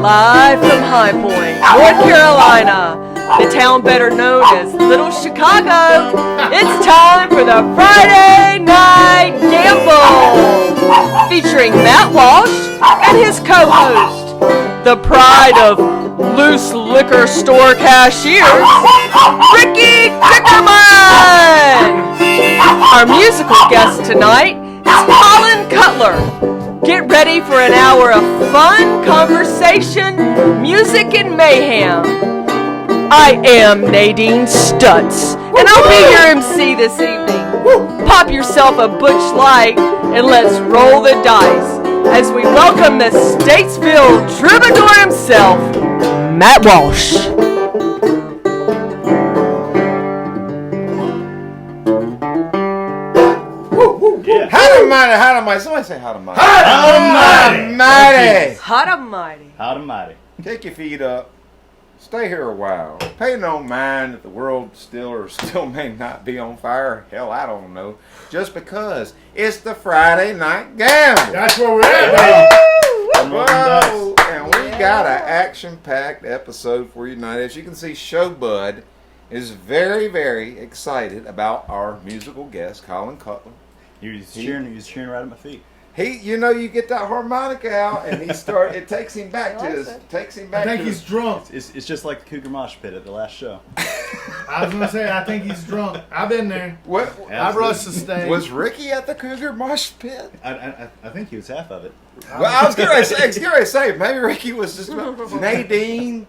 Live from High Point, North Carolina, the town better known as Little Chicago, it's time for the Friday Night Gamble, featuring Matt Walsh and his co-host, the pride of loose liquor store cashiers, Ricky Dickerman. Our musical guest tonight is Colin Cutler. Get ready for an hour of fun, conversation, music, and mayhem. I am Nadine Stutz, and I'll be your MC this evening. Pop yourself a Butch Light, and let's roll the dice as we welcome the Statesville troubadour himself, Matt Walsh. Yeah. Hot mighty. Somebody say hot mighty. Hot mighty. Kick your feet up. Stay here a while. Pay no mind that the world still may not be on fire. Hell, I don't know. Just because it's the Friday Night Gamble. That's where we're at, baby. Whoa. And we got an action-packed episode for you tonight. As you can see, Showbud is very, very excited about our musical guest, Colin Cutler. He was cheering right at my feet. You get that harmonica out, and it takes him back to his. I think he's drunk. It's just like the Cougar Mosh Pit at the last show. I was gonna say, I think he's drunk. I've been there. What? I rushed the stage. Was Ricky at the Cougar Mosh Pit? I think he was half of it. Well, I was gonna say maybe Ricky was just Nadine.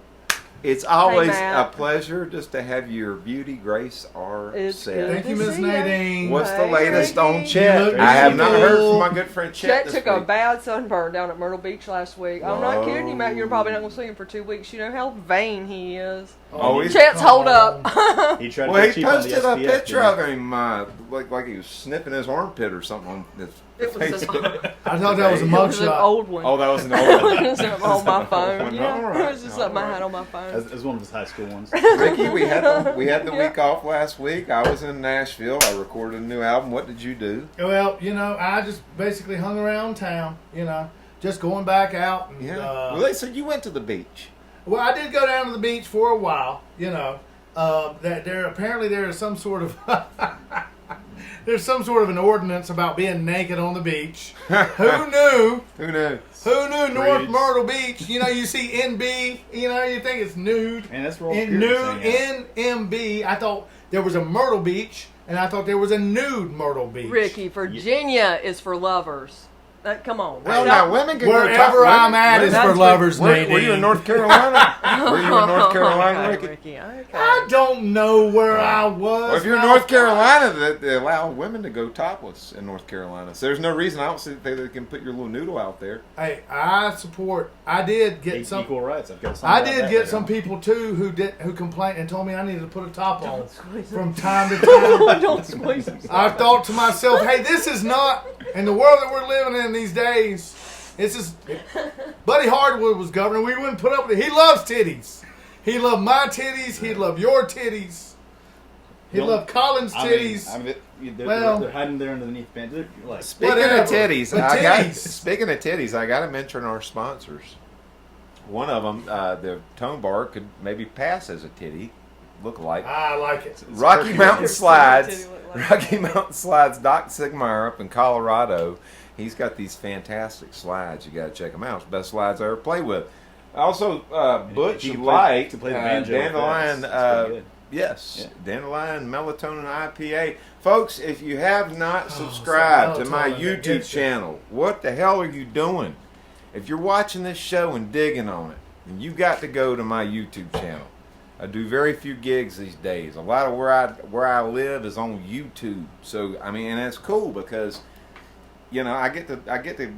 It's always a pleasure just to have your beauty grace our set. Thank you, Miss Nadine. What's the latest on Chet? I have not heard from my good friend Chet. Chet took a bad sunburn down at Myrtle Beach last week. I'm not kidding you, Matt. You're probably not going to see him for 2 weeks. You know how vain he is. Chet's hold up. He tried he posted a picture of him like he was sniffing his armpit or something on his Facebook. I thought that was a It was an mugshot. old one. Oh, that was an old one. It was on my phone. All It was just something I had on my phone. As one of his high school ones. Ricky, we had the week off last week. I was in Nashville. I recorded a new album. What did you do? Well, I just basically hung around town, just going back out. And, Well, they said you went to the beach. Well, I did go down to the beach for a while, that there is some sort of there's some sort of an ordinance about being naked on the beach. Who knew? Who knew? Who knew North Myrtle Beach? You see NB, you think it's nude. And that's where NMB. I thought there was a Myrtle Beach, and I thought there was a nude Myrtle Beach. Ricky, Virginia is for lovers. Come on. Well, now women can wherever I'm at is for lovers, Nadine. Were you in North Carolina? Were you in North Carolina, Ricky? Okay. I don't know where I was. Well, if you're in North Carolina, they allow women to go topless in North Carolina. So there's no reason I don't see that they can put your little noodle out there. Hey, I support. I did get some equal rights. I've got some. I did get some people too who complained and told me I needed to put a top on from time to time. Don't squeeze them. I thought to myself, hey, this is not in the world that we're living in these days. This is Buddy Hardwood was governor. We wouldn't put up with it. He loves titties. He loved my titties. He loved your titties. He loved Colin's titties. They're hiding there underneath band. Speaking of titties, I got to mention our sponsors. One of them, the Tone Bar, could maybe pass as a titty look-alike. I like it. Rocky Mountain Slides. Rocky Mountain Slides. Doc Sigmeyer up in Colorado. He's got these fantastic slides. You got to check them out. It's the best slides I ever played with. Also, Butch Light, to play the banjo Dandelion. Yes, Dandelion Melatonin IPA. Folks, if you have not subscribed to my YouTube channel, what the hell are you doing? If you're watching this show and digging on it, then you got to go to my YouTube channel. I do very few gigs these days. A lot of where I live is on YouTube. So and it's cool because I get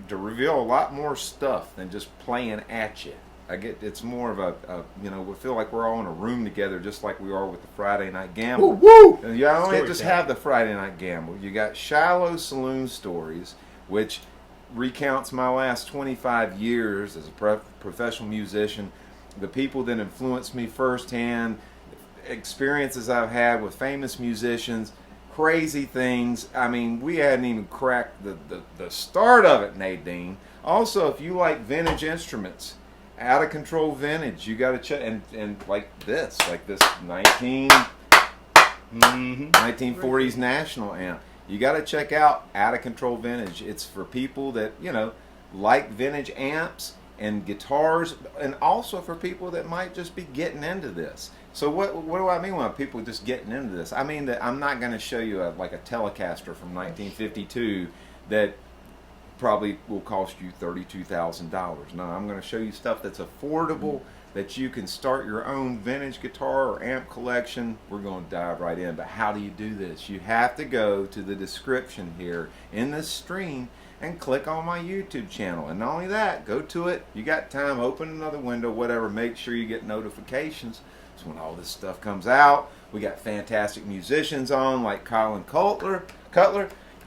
to reveal a lot more stuff than just playing at you. It's more of we feel like we're all in a room together, just like we are with the Friday Night Gamble. Woo! And you don't just have the Friday Night Gamble. You got Shiloh Saloon Stories, which recounts my last 25 years as a professional musician, the people that influenced me firsthand, experiences I've had with famous musicians, crazy things. We hadn't even cracked the start of it, Nadine. Also, if you like vintage instruments, Out of Control Vintage. You got to check, and like this 1940s National amp. You got to check out Out of Control Vintage. It's for people that like vintage amps and guitars, and also for people that might just be getting into this. So what do I mean when people just getting into this? I mean that I'm not going to show you a Telecaster from 1952 that probably will cost you $32,000. No, I'm going to show you stuff that's affordable, that you can start your own vintage guitar or amp collection. We're going to dive right in. But how do you do this? You have to go to the description here in this stream and click on my YouTube channel. And not only that, go to it. You got time, open another window, whatever. Make sure you get notifications. So when all this stuff comes out, we got fantastic musicians on like Colin Cutler.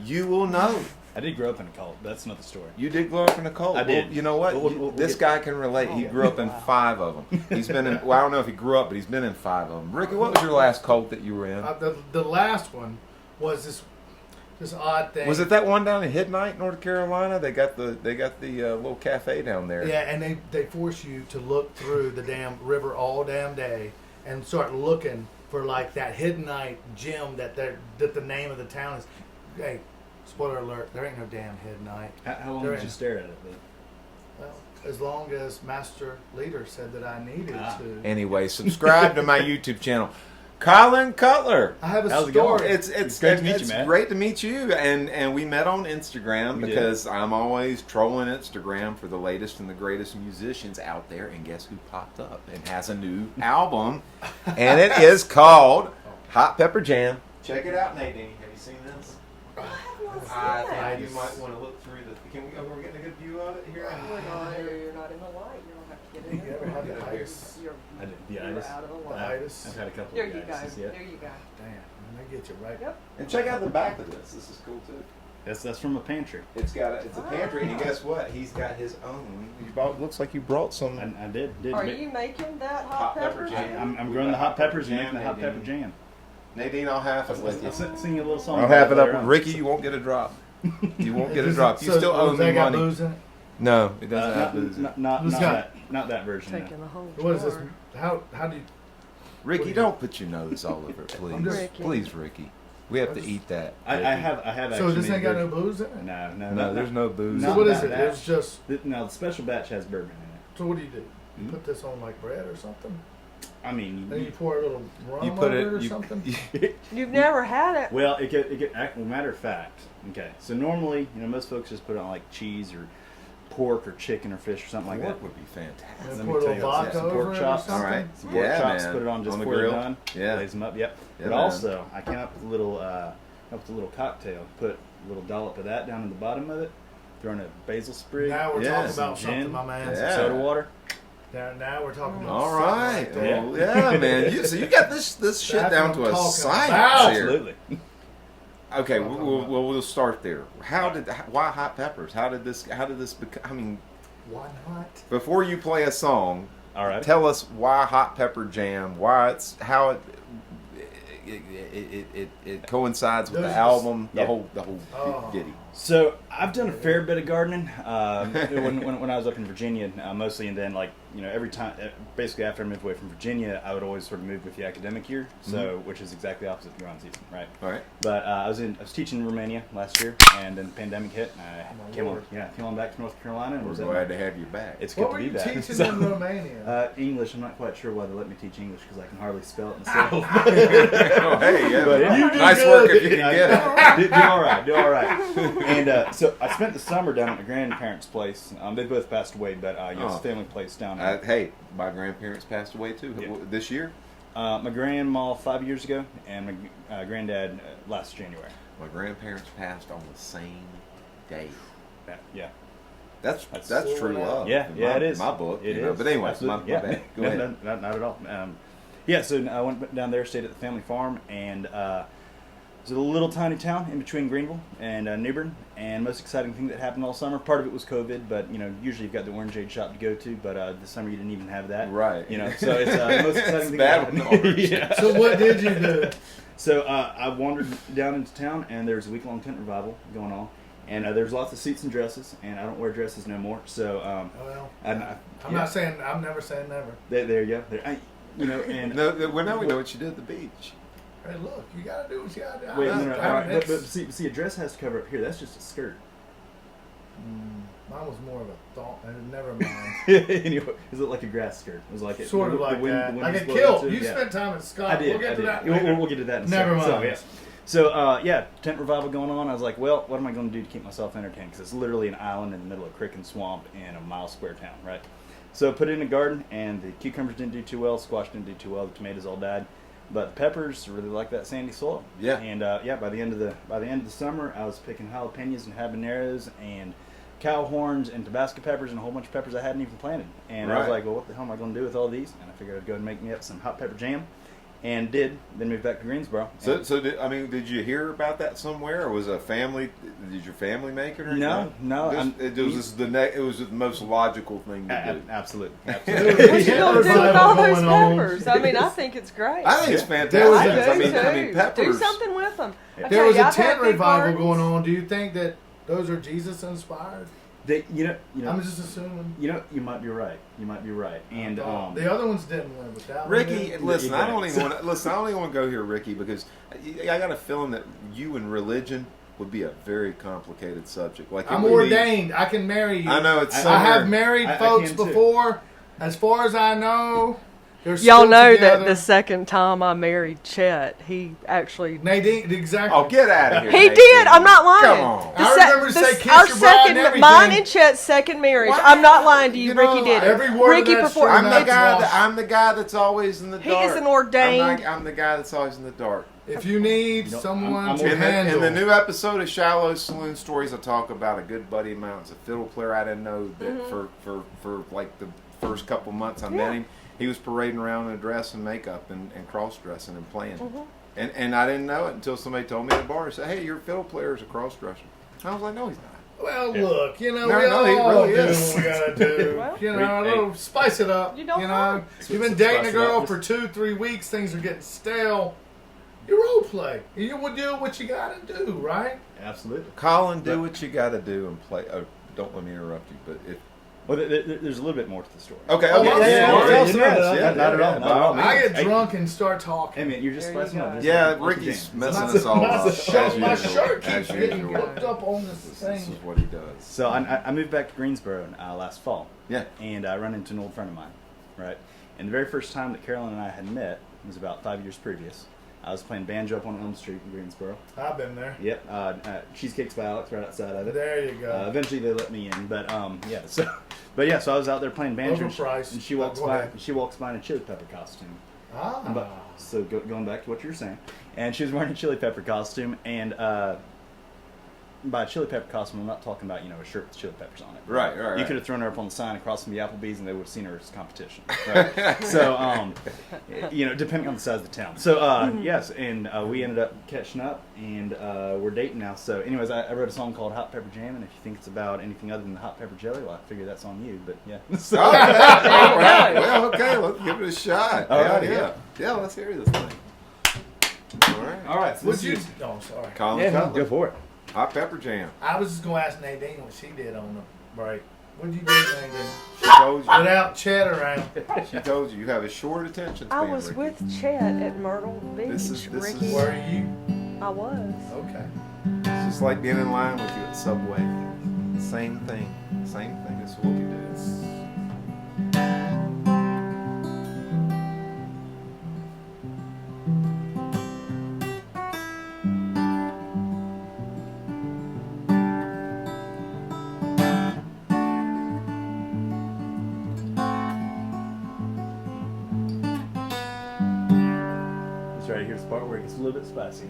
You will know. I did grow up in a cult. That's another story. You did grow up in a cult. I did. Well, you know what? This guy can relate. He grew up in 5 of them. He's been in. Well, I don't know if he grew up, but he's been in 5 of them. Ricky, what was your last cult that you were in? The last one was this odd thing. Was it that one down in Nite, North Carolina? They got the little cafe down there. Yeah, and they force you to look through the damn river all damn day and start looking for like that Nite gym that the name of the town is. Hey, spoiler alert, there ain't no damn Nite. How long did you stare at it? Well, as long as Master Leader said that I needed to. Anyway, subscribe to my YouTube channel. Colin Cutler. I have a How's it story. going? It's great to meet you, man. Great to meet you, and we met on Instagram We because I'm always trolling Instagram for the latest and the greatest musicians out there. And guess who popped up and has a new album, and it is called Hot Pepper Jam. Check it out, Nadine. Have you seen this? I think you might want to look through the. Can we? We're getting a good view of it here. You're not in the light. You don't have to get in You ever there. had the itis? You're I did. The you're itis. out of the The light. itis? I've had a couple There of you go. itises yet. There you go. Damn, they get you right. Yep. And check out the back of this. This is cool too. That's from a pantry. It's a pantry, and guess what? He's got his own. Looks like you brought some. I did. Are you making that hot pepper jam? I'm growing the hot peppers and Jam, making the hot Nadine. pepper jam. Nadine, I'll have it with you. Sing a little song. I'll have it later up. on. Ricky, you won't get a drop. You won't get a drop. You So, still owe does me that got money. booze in it? No, it doesn't have booze. Not Who's got- that version. No. Taking the whole What is this? jar. How do you? Ricky, don't put your nose all over it, please. Ricky. Please, Ricky. We have to eat that. I Ricky. have actually. So this made ain't got no version- booze in it? No, there's no booze. So Not what is that it? batch. It's just. No, the special batch has bourbon in it. So what do? You Hmm? put this on like bread or something? I mean, Then you pour a little rum You put over it. it or You, something? You've never had it. well, it get matter of fact. Okay, so normally, most folks just put it on like cheese or pork or chicken or fish or something like that. pork would be fantastic. And Let pour a me little tell you, vodka some over pork it chops. or something? All right. Some pork Yeah, chops, man. put it on just On the before they're grill. done. Yeah. Glaze them up. Yep. Yeah, But man. also, I came up with a little cocktail. Put a little dollop of that down in the bottom of it. Throw in a basil sprig. Now we're Yeah, talking some about gin. something, my man. Yeah. Soda water. Now we're talking about All something right. like that. Well, yeah, man. So you got this shit That's down what to I'm a talking science about. here. Absolutely. Okay, we'll start there. Why hot peppers? How did this become? I mean, Why not? before you play a song, All right. tell us why Hot Pepper Jam. Why how it coincides with the Does- album, the Yeah. whole Oh. giddy. So I've done a fair bit of gardening when I was up in Virginia, mostly, and then every time, basically after I moved away from Virginia, I would always sort of move with the academic year, so which is exactly opposite of growing season, right? All right. But I was teaching in Romania last year, and then the pandemic hit. And I came on back to North Carolina, and We're was glad to have you back. It's good What to were be you back. teaching So, in Romania? English. I'm not quite sure why they let me teach English because I can hardly spell it myself. Oh, hey, yeah. But you did nice good. work if you can get it. do all right. And so I spent the summer down at my grandparents' place. They both passed away, but it's Oh. a family place down Uh, there. hey, my grandparents passed away too Yeah. this year. My grandma 5 years ago, and my granddad last January. My grandparents passed on the same day. Yeah. That's That's true cool. love. Yeah, in yeah, my, it is. My book. It you know. is. But anyway, my Absolutely. Yeah. bad. Go No, ahead. no, not at all. Yeah, so I went down there, stayed at the family farm, and it's a little tiny town in between Greenville and New Bern. And most exciting thing that happened all summer, part of it was COVID, but usually you've got the orangeade shop to go to, but this summer you didn't even have that. Right. So it's the most exciting It's thing bad that when happened. the orange- Yeah. So what did you do? So I wandered down into town, and there was a week-long tent revival going on. And there's lots of suits and dresses, and I don't wear dresses no more. So, Well, I'm not saying. I'm never saying never. There you go. And No, well, now we know what you did at the beach. Hey, look, you gotta do what you gotta do. wait, no, I- all right, but it's- see, a dress has to cover up here. That's just a skirt. Mine was more of a thought. Never mind. Anyway, is it like a grass skirt? It was like Sort of the like wind- that. the wind Like a was blowing kilt. into You it. Yeah. spent time at Scott. I did. We'll get to that. We'll get to that in a Never second. mind. So, yeah, tent revival going on. I was like, well, what am I going to do to keep myself entertained? Because it's literally an island in the middle of creek and swamp in a mile square town, right? So I put it in a garden, and the cucumbers didn't do too well, squash didn't do too well, the tomatoes all died, but the peppers really like that sandy soil. Yeah. And by the end of the summer, I was picking jalapenos and habaneros and cow horns and Tabasco peppers and a whole bunch of peppers I hadn't even planted. And I was Right. like, well, what the hell am I going to do with all these? And I figured I'd go and make me up some hot pepper jam. And then moved back to Greensboro. So did you hear about that somewhere, or was a family? Did your family make it or No, anything? no, It was it was the most logical thing to do. Absolutely. What you gonna do with all those Going on. peppers? I mean, I think it's great. I think it's fantastic. There was I a- do I mean, too. peppers. Do something with them. I There tell was you, a I've had tent big revival gardens. going on. Do you think that those are Jesus inspired? I'm just assuming. You might be right. And The other ones didn't win, but that Ricky, one did. listen, I don't Exactly. even want to I don't even want to go here, Ricky, because I got a feeling that you and religion would be a very complicated subject. Like it I'm would be- ordained. I can marry you. I know it's. I have somewhere- married I folks can too. before. As far as I know, they're Y'all still know together. that the second time I married Chet, he actually. Nadine, exactly. Oh, get out of here! He Nathan. did. I'm not lying. Come on. I remember you say kiss our your bride and second, everything. mine and Chet's second marriage. Why? I'm not lying to you. You know, Ricky did it. every word of Ricky that's performed. true. I'm the That's guy. lost. I'm the guy that's always in the He dark. is an ordained- I'm the guy that's always in the dark. If you need You know, someone I'm to more- handle, In the new episode of Shallow Saloon Stories, I talk about a good buddy of mine. It's a fiddle player I didn't know that for like the first couple months I met him, he was parading around in a dress and makeup and cross-dressing and playing. And I didn't know it until somebody told me at the bar and said, hey, your fiddle player is a cross-dresser. I was like, no, he's not. well, look, you know, No, we no, he all really do is. what we gotta do. Well, you know, a little spice it up. You don't know, know. you've been dating a Spice it girl up. for 2-3 weeks. Things are getting stale. You role play. You will do what you gotta do, right? Absolutely. Colin, do what you got to do and play. Oh, don't let me interrupt you, but if Well, there's a little bit more to the story. okay, Oh, okay, yeah, yeah, yeah, tell yeah, us the yeah, rest. yeah, Yeah, not at all, yeah, not by at all. all means. I get Hey. drunk and start talking. Hey man, you're just There you spicing up. go. this Yeah, one. What's your Ricky's jam? messing my, us all up. my shirt, my as usual, shirt as keeps getting usual. ripped up on this This thing. is what he does. So I moved back to Greensboro last fall. Yeah. And I run into an old friend of mine, right? And the very first time that Carolyn and I had met was about 5 years previous. I was playing banjo up on Elm Street in Greensboro. I've been there. Yep. Cheesecakes by Alex, right outside of it. There you go. Eventually they let me in, but yeah. So I was out there playing banjo, Overpriced. and she walks Go by. ahead. She walks by in a chili pepper costume. Ah. But so going back to what you were saying, and she was wearing a chili pepper costume, and by a chili pepper costume, I'm not talking about a shirt with chili peppers on it. Right. You could have thrown her up on the sign across from the Applebee's, and they would have seen her as competition. Right? So, depending on the size of the town. So, yes, and we ended up catching up, and we're dating now. So, anyways, I wrote a song called Hot Pepper Jam, and if you think it's about anything other than the hot pepper jelly, well, I figure that's on you. But yeah. So, All right. Well, okay. Let's give it a shot. All right, Yeah. Let's hear this thing. All right. So Would this you? is- Oh, sorry. Colin Yeah, Cutler. go for it. Hot pepper jam. I was just gonna ask Nadine what she did on the break. What'd you do, Nadine? She told you. Without Chet around. She told you. You have a short attention I span. was Ricky. with Chet at Myrtle Beach, This is- Ricky. Were you? I was. Okay. It's just like being in line with you at Subway. Same thing. Same thing. That's what we do. This right here's the part where it gets a little bit spicy.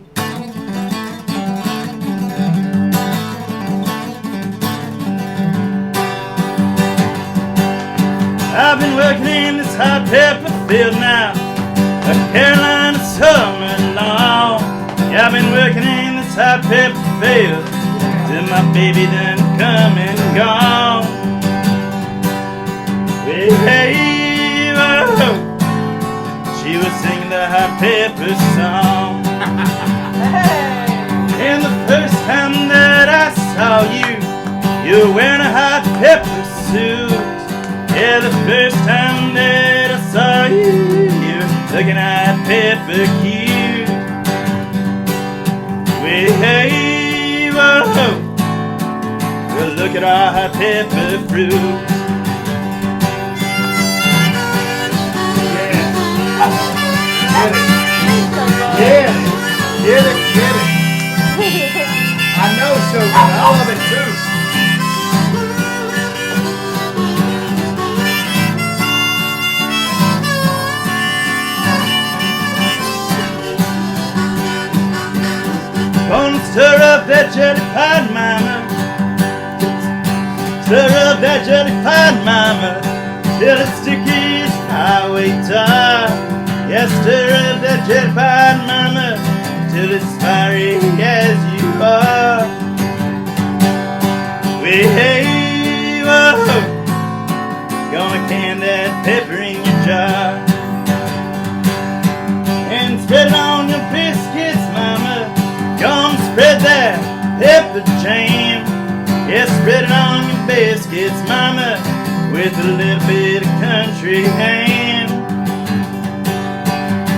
I've been working in this hot pepper field now, a Carolina summer long. Yeah, I've been working in this hot pepper field till my baby done come and gone. Hey, whoa. She was singing the hot pepper song. Hey! And the first time that I saw You're wearing a hot pepper suit. Yeah, the first time that I saw you, you're looking hot pepper cute. Hey, whoa, well, look at our hot pepper fruit. Yeah, get it. I know so good. I love it too. Gonna stir up that jelly pot, mama. Stir up that jelly pot, mama, till it's sticky as highway tar. Yeah, stir up that jelly pot, mama, till it's fiery as you are. Hey, whoa, gonna can that pepper in your jar and spread it on your biscuits, mama. Gonna spread that pepper jam. Yeah, spread it on your biscuits, mama, with a little bit of country ham.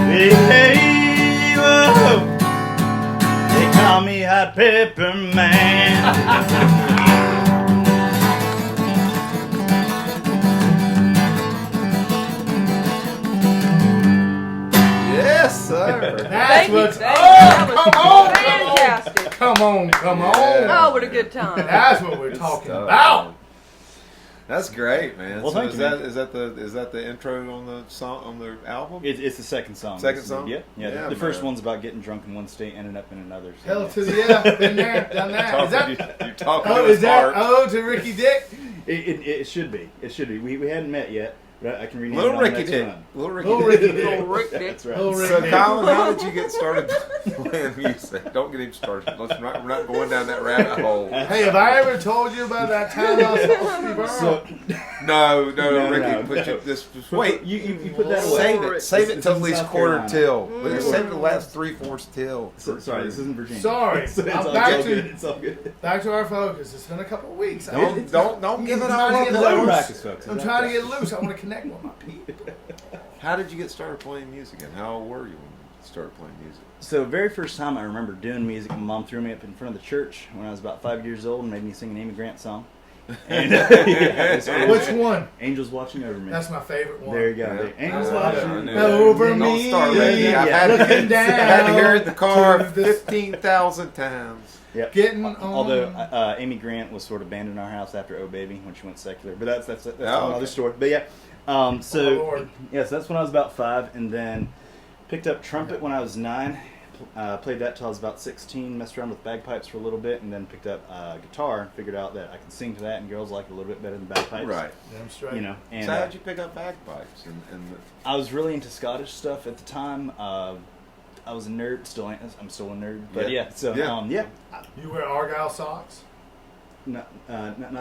Hey, whoa, they call me Hot Pepper Man. Yes, sir. That's Thank you, what's. thank you. Oh, That was fantastic. come on. Oh, what a good time. That's what we're talking stuff. about. That's great, man. Well, so thank is you, that man. is that the intro on the song on the album? It's the second song. Second song? Yeah. Yeah, The first man. one's about getting drunk in one state, ending up in another. So, Hell yeah. to the yeah. Been there, done that. Is that? You're talking Oh, to is his that? heart. Oh, to Ricky Dick. It should be. It should be. We hadn't met yet, but I can rename it Little on the Ricky next Dick. run. Little Ricky Little Dick. Ricky Dick. Little Rick Dick. That's right. Little Ricky So, Dick. Colin, how did you get started playing music? Don't get him started. We're not going down that rabbit hole. Hey, have I ever told you about that time I saw Steve Earle? So, No, No, Ricky, no. put you this. Wait, you put that away. save it It's till in at least South quarter Carolina. till. Save the last 3/4 till. Sorry, this isn't Virginia. Sorry. It's I'm all back good. to- It's all good. Back to our focus. It's been a couple of weeks. Don't give it all I'm up. trying to get Let 'em loose. practice, folks. I'm trying to get loose. I want to connect with my people. How did you get started playing music, and how old were you when you started playing music? So, very first time I remember doing music, my mom threw me up in front of the church when I was about 5 years old and made me sing an Amy Grant song. And, Which one? Angels Watching Over Me. That's my favorite one. There you go. Yeah. Angels I Watching knew Over that. Don't me. start, Ricky. Yeah, I've yeah. had to Looking I had to hear it in the car down to the- 15,000 times. Yep. Getting on. Although Amy Grant was sort of banned in our house after Oh Baby when she went secular, but that's Oh, another okay. story. But yeah, Oh, so Lord. yes, that's when I was about 5, and then picked up trumpet when I was 9. Played that till I was about 16. Messed around with bagpipes for a little bit, and then picked up guitar. Figured out that I could sing to that, and girls like it a little bit better than bagpipes. Right. Damn straight. You know, and So how'd you pick up bagpipes? I was really into Scottish stuff at the time. I was a nerd. I'm still a nerd. But Yeah. yeah, so Yeah. You wear Argyle socks, not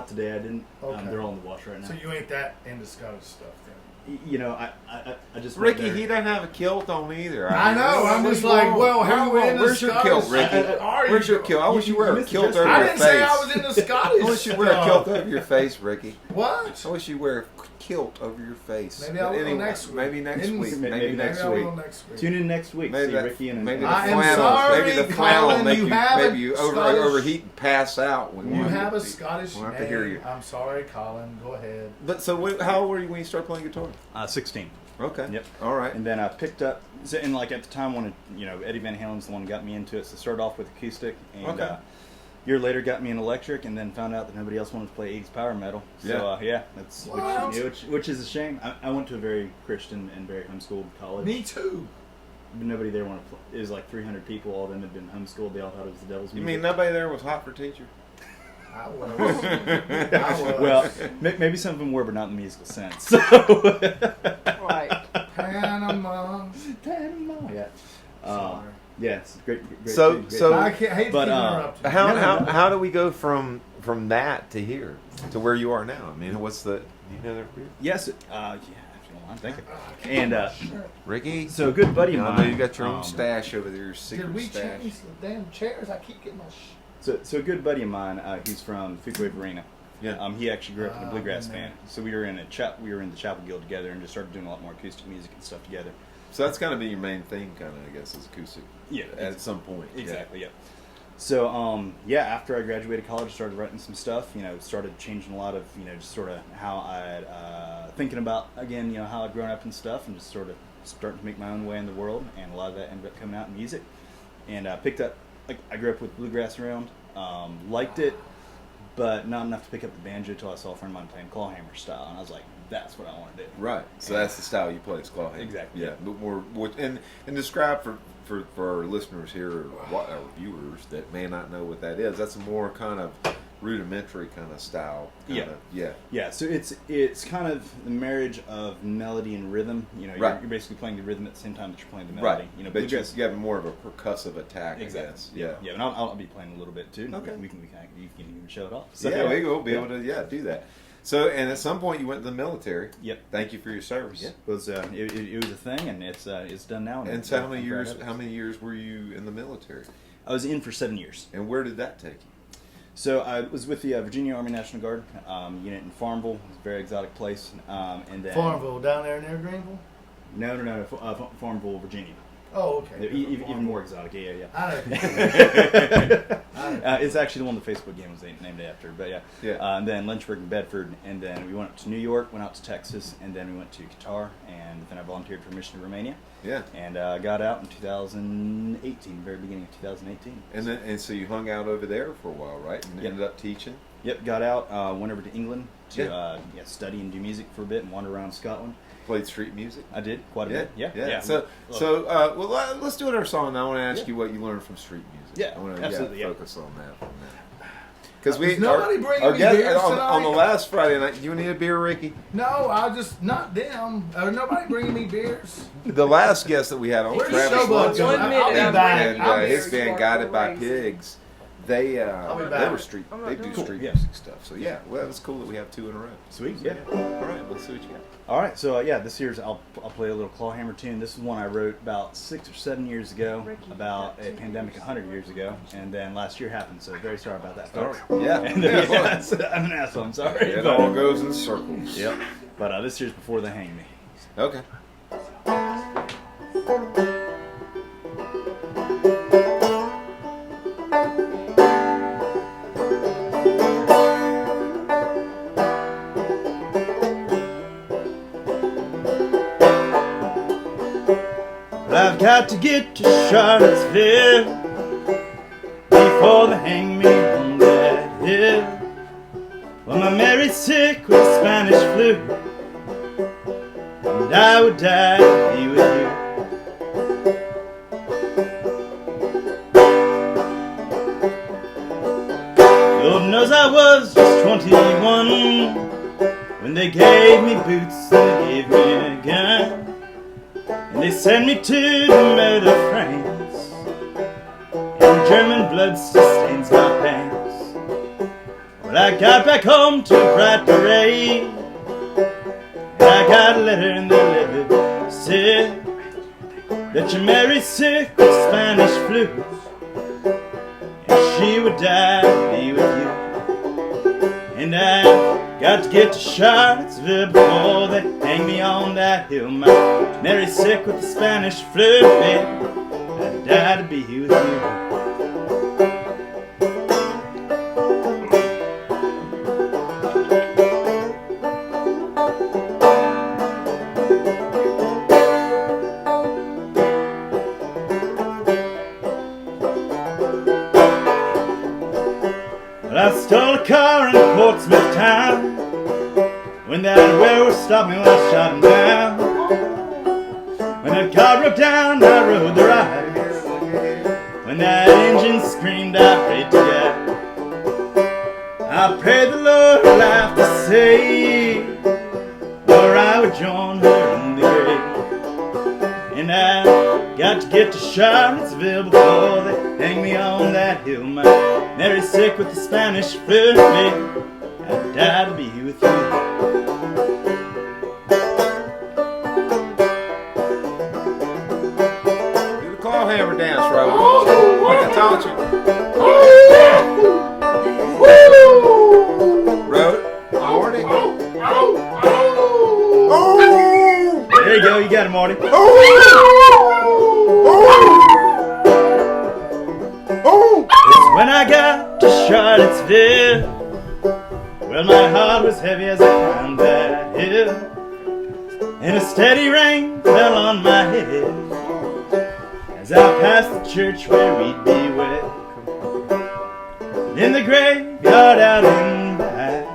today. I didn't. Okay. They're all in the wash right now. so you ain't that into Scottish stuff then. You know, I just Ricky, went there. he doesn't have a kilt on either. I know. I'm just like, well, how are we into Where's your Scottish? kilt, Ricky? Are you? Where's your kilt? I wish you wear a missed kilt the over best your I face. didn't say I was into Scottish. I wish you wear a stuff. kilt over your face, Ricky. What? I wish you wear a kilt over your face. Maybe I But will next week. Maybe next Maybe week. maybe Maybe next Maybe I week. will next week. Tune in next week. Maybe See that- Ricky and maybe the I am flannel. sorry, Maybe the flannel Colin, make you you have a maybe you Scottish- overheat and pass out when You you have a Scottish We'll have to name. hear you. I'm sorry, Colin. Go ahead. But so, how old were you when you started playing guitar? 16. Okay. Yep. All right. And then I picked up, and like at the time, when Eddie Van Halen's the one who got me into it. So started off with acoustic, and Okay. a year later got me in electric, and then found out that nobody else wanted to play 80s power metal. So that's What? which is a shame. I went to a very Christian and very homeschooled college. Me too. But nobody there wanted to play. It was like 300 people. All of them had been homeschooled. They all thought it was the devil's You music. mean nobody there was hot for teacher? I was. I was. Well, maybe some of them were, but not in the musical sense. So. Right. Panama. Yeah. Sorry. Yeah, it's great. So- great so- I can't hate to But, keep interrupting. How do we go from that to here to where you are now? I mean, what's the yes, yeah. If you don't mind, thank you. And Sure. Ricky? so a good buddy of I mine. know you got your own um, stash over there, your Did secret we stash. change the damn chairs? I keep getting my So a good buddy of mine, he's from Fuquay Arena, Yeah. He actually grew up in a bluegrass band, so we were in the chapel guild together, and just started doing a lot more acoustic music and stuff together. So that's kind of been your main thing, kind of, I guess, is acoustic. Yeah, At some point. Exactly. Yeah. So after I graduated college, I started writing some stuff. Started changing a lot of just sort of how I thinking about again how I'd grown up and stuff, and just sort of starting to make my own way in the world. And a lot of that ended up coming out in music. And picked up I grew up with bluegrass around, liked it, but not enough to pick up the banjo until I saw a friend of mine playing clawhammer style, and I was like, that's what I want to do. Right. So that's the style you play, is clawhammer. Exactly. Yeah. But more and describe for our listeners here or viewers that may not know what that is. That's a more kind of rudimentary kind of style. Yeah. So it's kind of the marriage of melody and rhythm. You're basically playing the rhythm at the same time that you're playing the melody. Right. But you have more of a percussive attack. Exactly. I guess. Yeah. And I'll be playing a little bit too. Okay. You can even show it off. So, yeah, we will be able to do that. So, and at some point you went to the military. Yep. Thank you for your service. Yeah. It was a thing, and it's done now. And so, how many years were you in the military? I was in for 7 years. And where did that take you? So I was with the Virginia Army National Guard unit in Farmville. It's a very exotic place. And then Farmville, down there near Greenville? No. Farmville, Virginia. Oh, okay. Even more exotic. Yeah. I know. It's actually the one the Facebook game was named after. But yeah. And then Lynchburg and Bedford, and then we went up to New York, went out to Texas, and then we went to Qatar, and then I volunteered for a mission to Romania. Yeah. And got out in 2018, very beginning of 2018. And so you hung out over there for a while, right? And ended up teaching. Yep. Got out, went over to England to study and do music for a bit, and wander around Scotland. Played street music. I did quite a bit. Yeah. So let's do another song. I want to ask you what you learned from street music. Yeah, I want to absolutely, focus on that. Because nobody bringing me beers on the tonight? last Friday night. You need a beer, Ricky? No, I just not them. Nobody bringing me beers. The last guest that we had on, Where's Travis Showboat Lutz, going? One minute, I'll be I'm back. ready. and his Beer band Spark Guided by Race. Pigs. They back. were street. They do street Yeah. music stuff. So yeah, well, it's cool that we have two in a row. Sweet. So, Yeah. All right, let's see what you got. All right, so this year's I'll play a little clawhammer tune. This is one I wrote about 6 or 7 years ago, about a pandemic 100 years ago, and then last year happened. So very sorry about that, folks. Yeah. And, I'm an asshole. I'm sorry. It all goes in circles. Yep. But this year's Before They Hang Me. Okay. I've got to get to Charlottesville before they hang me on that hill. Well, my Mary's sick with the Spanish flu, and I would die to be with you. Lord knows I was just 21 when they gave me boots and they gave me a gun. And they sent me to the mud of France, and German blood still stains my pants. When I got back home to a bright parade, and I got a letter in the letter said that your Mary's sick with Spanish flu, and she would die to be with you. And I got to get to Charlottesville before they hang me on that hill. My Mary's sick with the Spanish flu, baby. I'd die to be with you. I stole a car in Portsmouth town when that railroad stopped me when I shot him down. When that car broke down, I rode the ride. When that engine screamed, I prayed to God. I prayed the Lord would laugh to say, or I would join her in the grave. And I got to get to Charlottesville before they hang me on that hill. My Mary's sick with the Spanish flu, baby. I'd die to be with you. Do the clawhammer dance, Robert. Like I taught you. Robert, There you go. You got it, Marty. It's when I got to Charlottesville. Well, my heart was heavy as I climbed that hill, and a steady rain fell on my head as I passed the church where we'd be welcome. In the graveyard out in back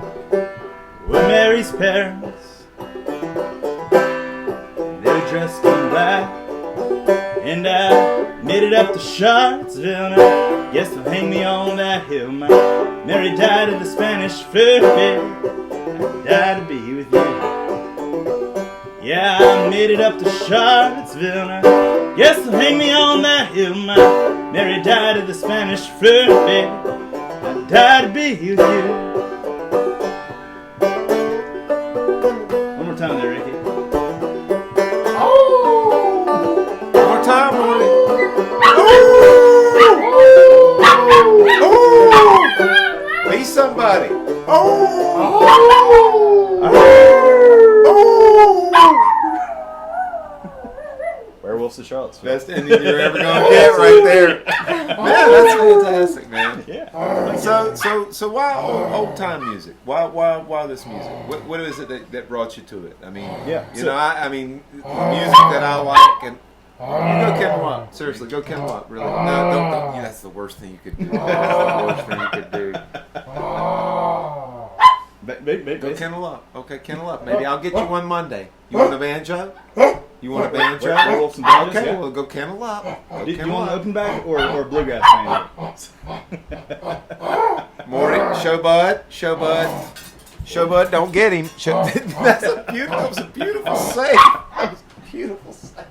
were Mary's parents. They were dressed in black, and I made it up to Charlottesville. And I guess they'll hang me on that hill. My Mary died of the Spanish flu. I died to be with you. Yeah, I made it up to Charlottesville. And I guess they'll hang me on that hill. My Mary died of the Spanish flu. I died to be with you. One more time there, Ricky. One more time, Marty. Be somebody. Werewolves of Charlottesville. Best ending you're ever gonna get right there. Man, that's fantastic, man. Yeah. So why old time music? Why this music? What is it that brought you to it? I mean, Yeah, you so- know, I mean, music that I like, and you go Kendall up. Seriously, go Kendall up. Really, no, don't. Yeah, that's the worst thing you could do. That's the worst thing you could do. Go Kendall up. Okay, Kendall up. Maybe I'll get you one Monday. You want a banjo? You want a banjo? Werewolves and banjos, Okay, yeah. well, go Kendall up. Go Do you Kendall want an up. open back or bluegrass band? Morning, Showbud, don't get him. That was a beautiful save. That was a beautiful save.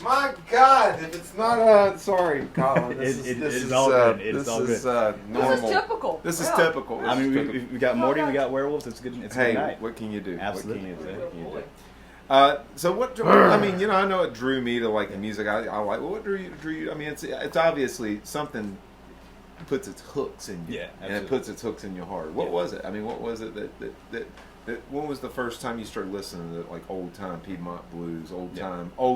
My God, if it's not sorry, Colin. This is all good. It This is all is good. normal. This is typical. This is Yeah. typical. I mean, we got Morty, we got werewolves. It's good. It's a Hey, good night. what can you do? Absolutely. What can you do? So what? I mean, you know, I know it drew me to like the music I like. Well, what drew you? I mean, it's obviously something puts its hooks in you, Yeah, and it absolutely. puts its hooks in your heart. What was it? I mean, what was it that when was the first time you started listening to like old time Piedmont blues, old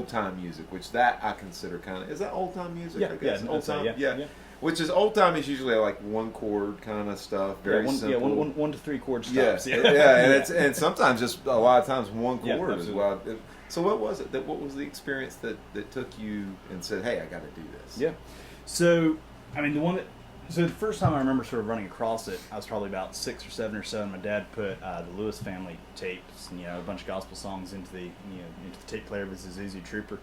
time music? Which that I consider kind of, is that old time music? Yeah, I guess? yeah, Old I'd say, time. yeah. Which is old time is usually like one chord kind of stuff, very simple. One to three chord Yeah, stops. and sometimes just a lot of times one Yeah, chord as absolutely. well. So what was it? What was the experience that took you and said, "Hey, I got to do this"? Yeah. So, I mean, so the first time I remember sort of running across it, I was probably about 6 or 7 or so, and my dad put the Lewis family tapes, and, a bunch of gospel songs into the tape player with his Easy Trooper.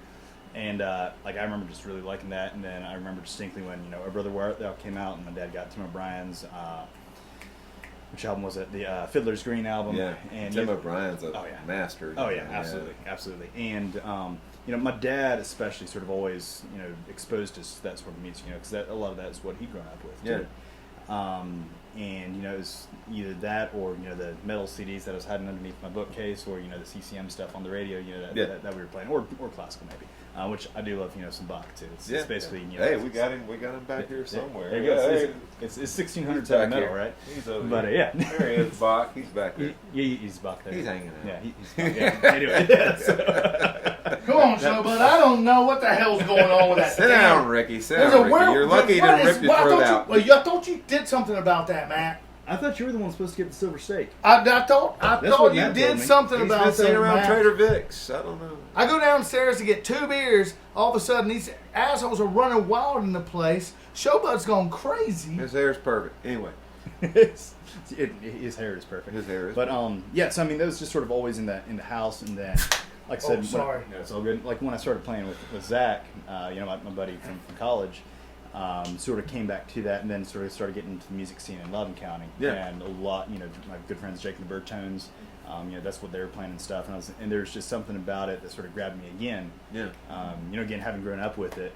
And like I remember just really liking that, and then I remember distinctly when Our Brother Where Art Thou came out, and my dad got Tim O'Brien's, which album was it? The Fiddler's Green album. Yeah, and Tim O'Brien's a Oh, yeah. master. Oh yeah, absolutely. And my dad especially sort of always exposed us to that sort of music, because a lot of that is what he'd grown up with. Yeah. Too. And it was either that or the metal CDs that I was hiding underneath my bookcase, or the CCM stuff on the radio, that we were playing, or classical maybe, which I do love, some Bach too. It's basically Hey, we got him back here somewhere. There you go. Hey, It's 1600s he's back metal, here. right? He's over But here. yeah, There he is, Bach. He's back there. he's Bach there. He's hanging out. Yeah, he's Bach. Yeah. Anyway, yeah, so. Come on, Showbud. I don't know what the hell's going on with that. Sit down, Ricky. Sit There's down, a Ricky. werewolf. You're lucky he What didn't is- rip your what- throat out. I thought you did something about that, Matt. I thought you were the one supposed to get the silver steak. I thought what you Matt did told me. something He's about been sitting that, around Matt. Trader Vic's. I don't know. I go downstairs to get 2 beers. All of a sudden, these assholes are running wild in the place. Showbud's gone crazy. His hair's perfect. Anyway, His hair is perfect. his hair is. But yeah. So I mean, that was just sort of always in the house, and then, like I said, sorry. it's all good. Like when I started playing with Zach, my buddy from college, sort of came back to that, and then sort of started getting into the music scene in Loudoun County. Yeah. And a lot, my good friends Jake and the Birdtones, that's what they were playing and stuff. And there's just something about it that sort of grabbed me again. Yeah. Again, having grown up with it.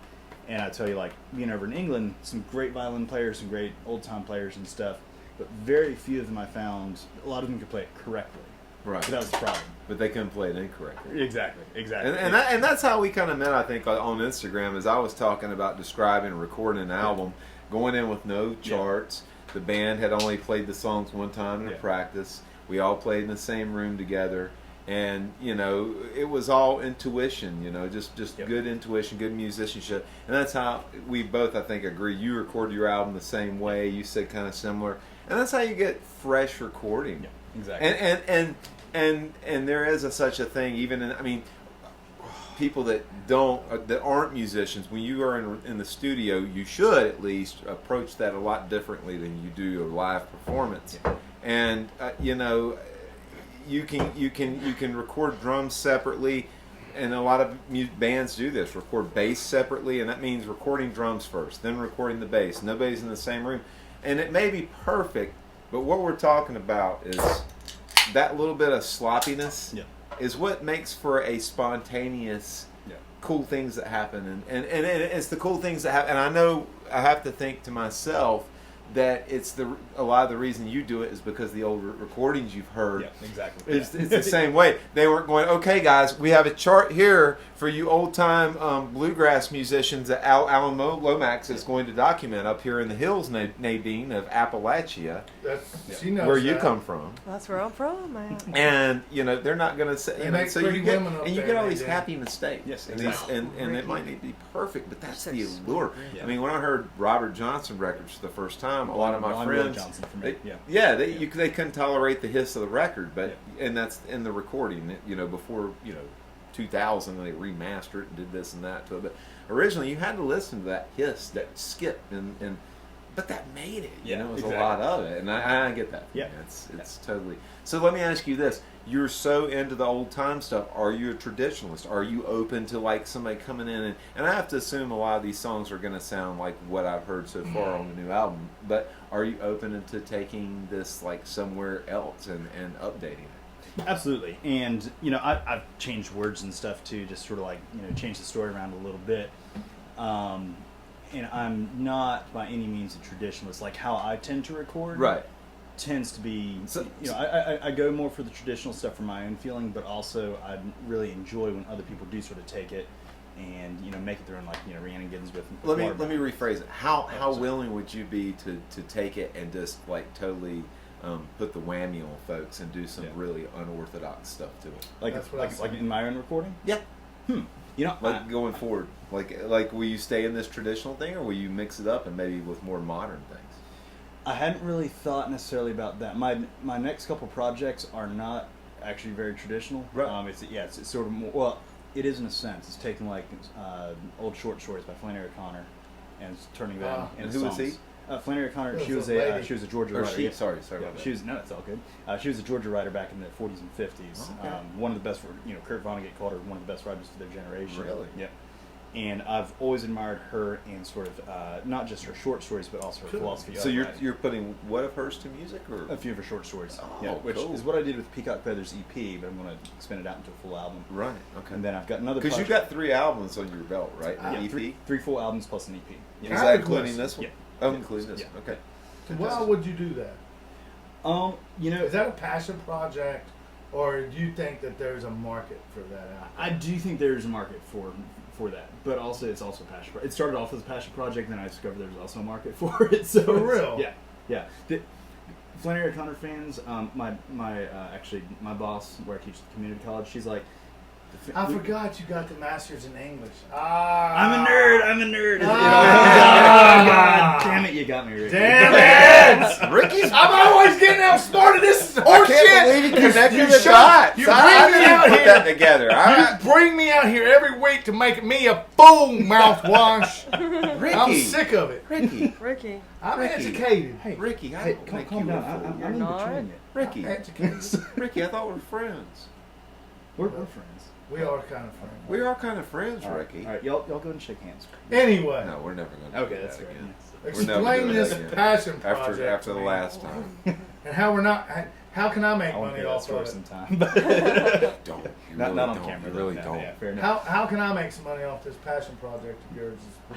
And I tell you, like, being over in England, some great violin players, some great old-time players and stuff, but very few of them I found, a lot of them could play it correctly. Right. So that was the problem. But they couldn't play it incorrectly. Exactly. And that's how we kind of met, I think, on Instagram, as I was talking about describing and recording an album, going in with no charts, the band had only played the songs one time in a practice. We all played in the same room together. And, you know, it was all intuition, you know, just good intuition, good musicianship. And that's how we both, I think, agree. You record your album the same way. You said kind of similar. And that's how you get fresh recording. Yeah, exactly. And there is such a thing, even in, I mean, people that aren't musicians, when you are in the studio, you should at least approach that a lot differently than you do a live performance. Yeah. And, you know, you can record drums separately, and a lot of bands do this. Record bass separately, and that means recording drums first, then recording the bass. Nobody's in the same room, and it may be perfect, but what we're talking about is that little bit of sloppiness is what makes for a spontaneous, cool things that happen, and it's the cool things that happen. And I know I have to think to myself that it's a lot of the reason you do it is because the old recordings you've heard. Yeah, exactly. It's the same way. They weren't going, okay, guys, we have a chart here for you old-time bluegrass musicians that Alan Lomax is going to document up here in the hills, Nadine, of Appalachia. She knows where you come from. That's where I'm from, man. And, you know, they're not going to say, you know, so you get all these happy mistakes. Yes, exactly. And it might not be perfect, but that's the allure. Yeah. I mean, when I heard Robert Johnson records for the first time, a lot of my friends, they couldn't tolerate the hiss of the record, but and that's in the recording. You know, before 2000, they remastered it and did this and that to it. But originally, you had to listen to that hiss, that skip, and but that made it. You know, it was a lot of it, and I get that. Yeah, it's totally. So let me ask you this: you're so into the old time stuff. Are you a traditionalist? Are you open to like somebody coming in and I have to assume a lot of these songs are going to sound like what I've heard so far on the new album. But are you open to taking this like somewhere else and updating it? Absolutely. And you know, I've changed words and stuff too, just sort of like change the story around a little bit. And I'm not by any means a traditionalist. Like how I tend to record. Right. Tends to be, I go more for the traditional stuff for my own feeling, but also I really enjoy when other people do sort of take it and make it their own, like Rhiannon Giddens with. Let me rephrase it. How willing would you be to take it and just like totally put the whammy on folks and do some really unorthodox stuff to it? Like in my own recording? Yeah. Like going forward, like will you stay in this traditional thing, or will you mix it up and maybe with more modern things? I hadn't really thought necessarily about that. My next couple projects are not actually very traditional. Right. It's sort of more, well, it is in a sense. It's taking like old short stories by Flannery O'Connor and turning them into songs. Who was he? Flannery O'Connor. She was a Georgia writer. Sorry. She was it's all good. She was a Georgia writer back in the 40s and 50s. Okay. One of the best. Kurt Vonnegut called her one of the best writers for their generation. Really? Yeah. And I've always admired her in sort of not just her short stories, but also her philosophy. So you're putting what of hers to music, or a few of her short stories? Which is what I did with Peacock Feathers EP, but I'm going to spin it out into a full album. Right. Okay. And then I've got another. Because you've got 3 albums on your belt, right? EP, three full albums plus an EP. Yeah. Is that including this one? Yeah. Oh, including this one. Okay. Why would you do that? Is that a passion project, or do you think that there's a market for that out there? I do think there's a market for that, but also it's also a passion project. It started off as a passion project, then I discovered there was also a market for it. So for real? Yeah. The Flannery O'Connor fans, my boss, where I teach at the community college, she's like, I forgot you got the master's in English. I'm a nerd. God damn it, you got me, Ricky. Damn it! Ricky's. I'm always getting outsmarted. This is horseshit. I can't believe you connected the dots. You bring me out here. That together. You bring me out here every week to make me a fool mouthwash. Ricky, I'm sick of it. Ricky. I'm educated. Hey, Ricky, calm down. I'm not. Ricky, Ricky, I thought we were friends. We're friends. We are kind of friends. We are kind of friends, Ricky. All right, y'all go and shake hands. Anyway. No, we're never going to do that again. Explain this passion project after the last time. And how we're not. How can I make money off of it? Don't. Not on camera. You really don't. Yeah, fair enough. How can I make some money off this passion project of yours? Is the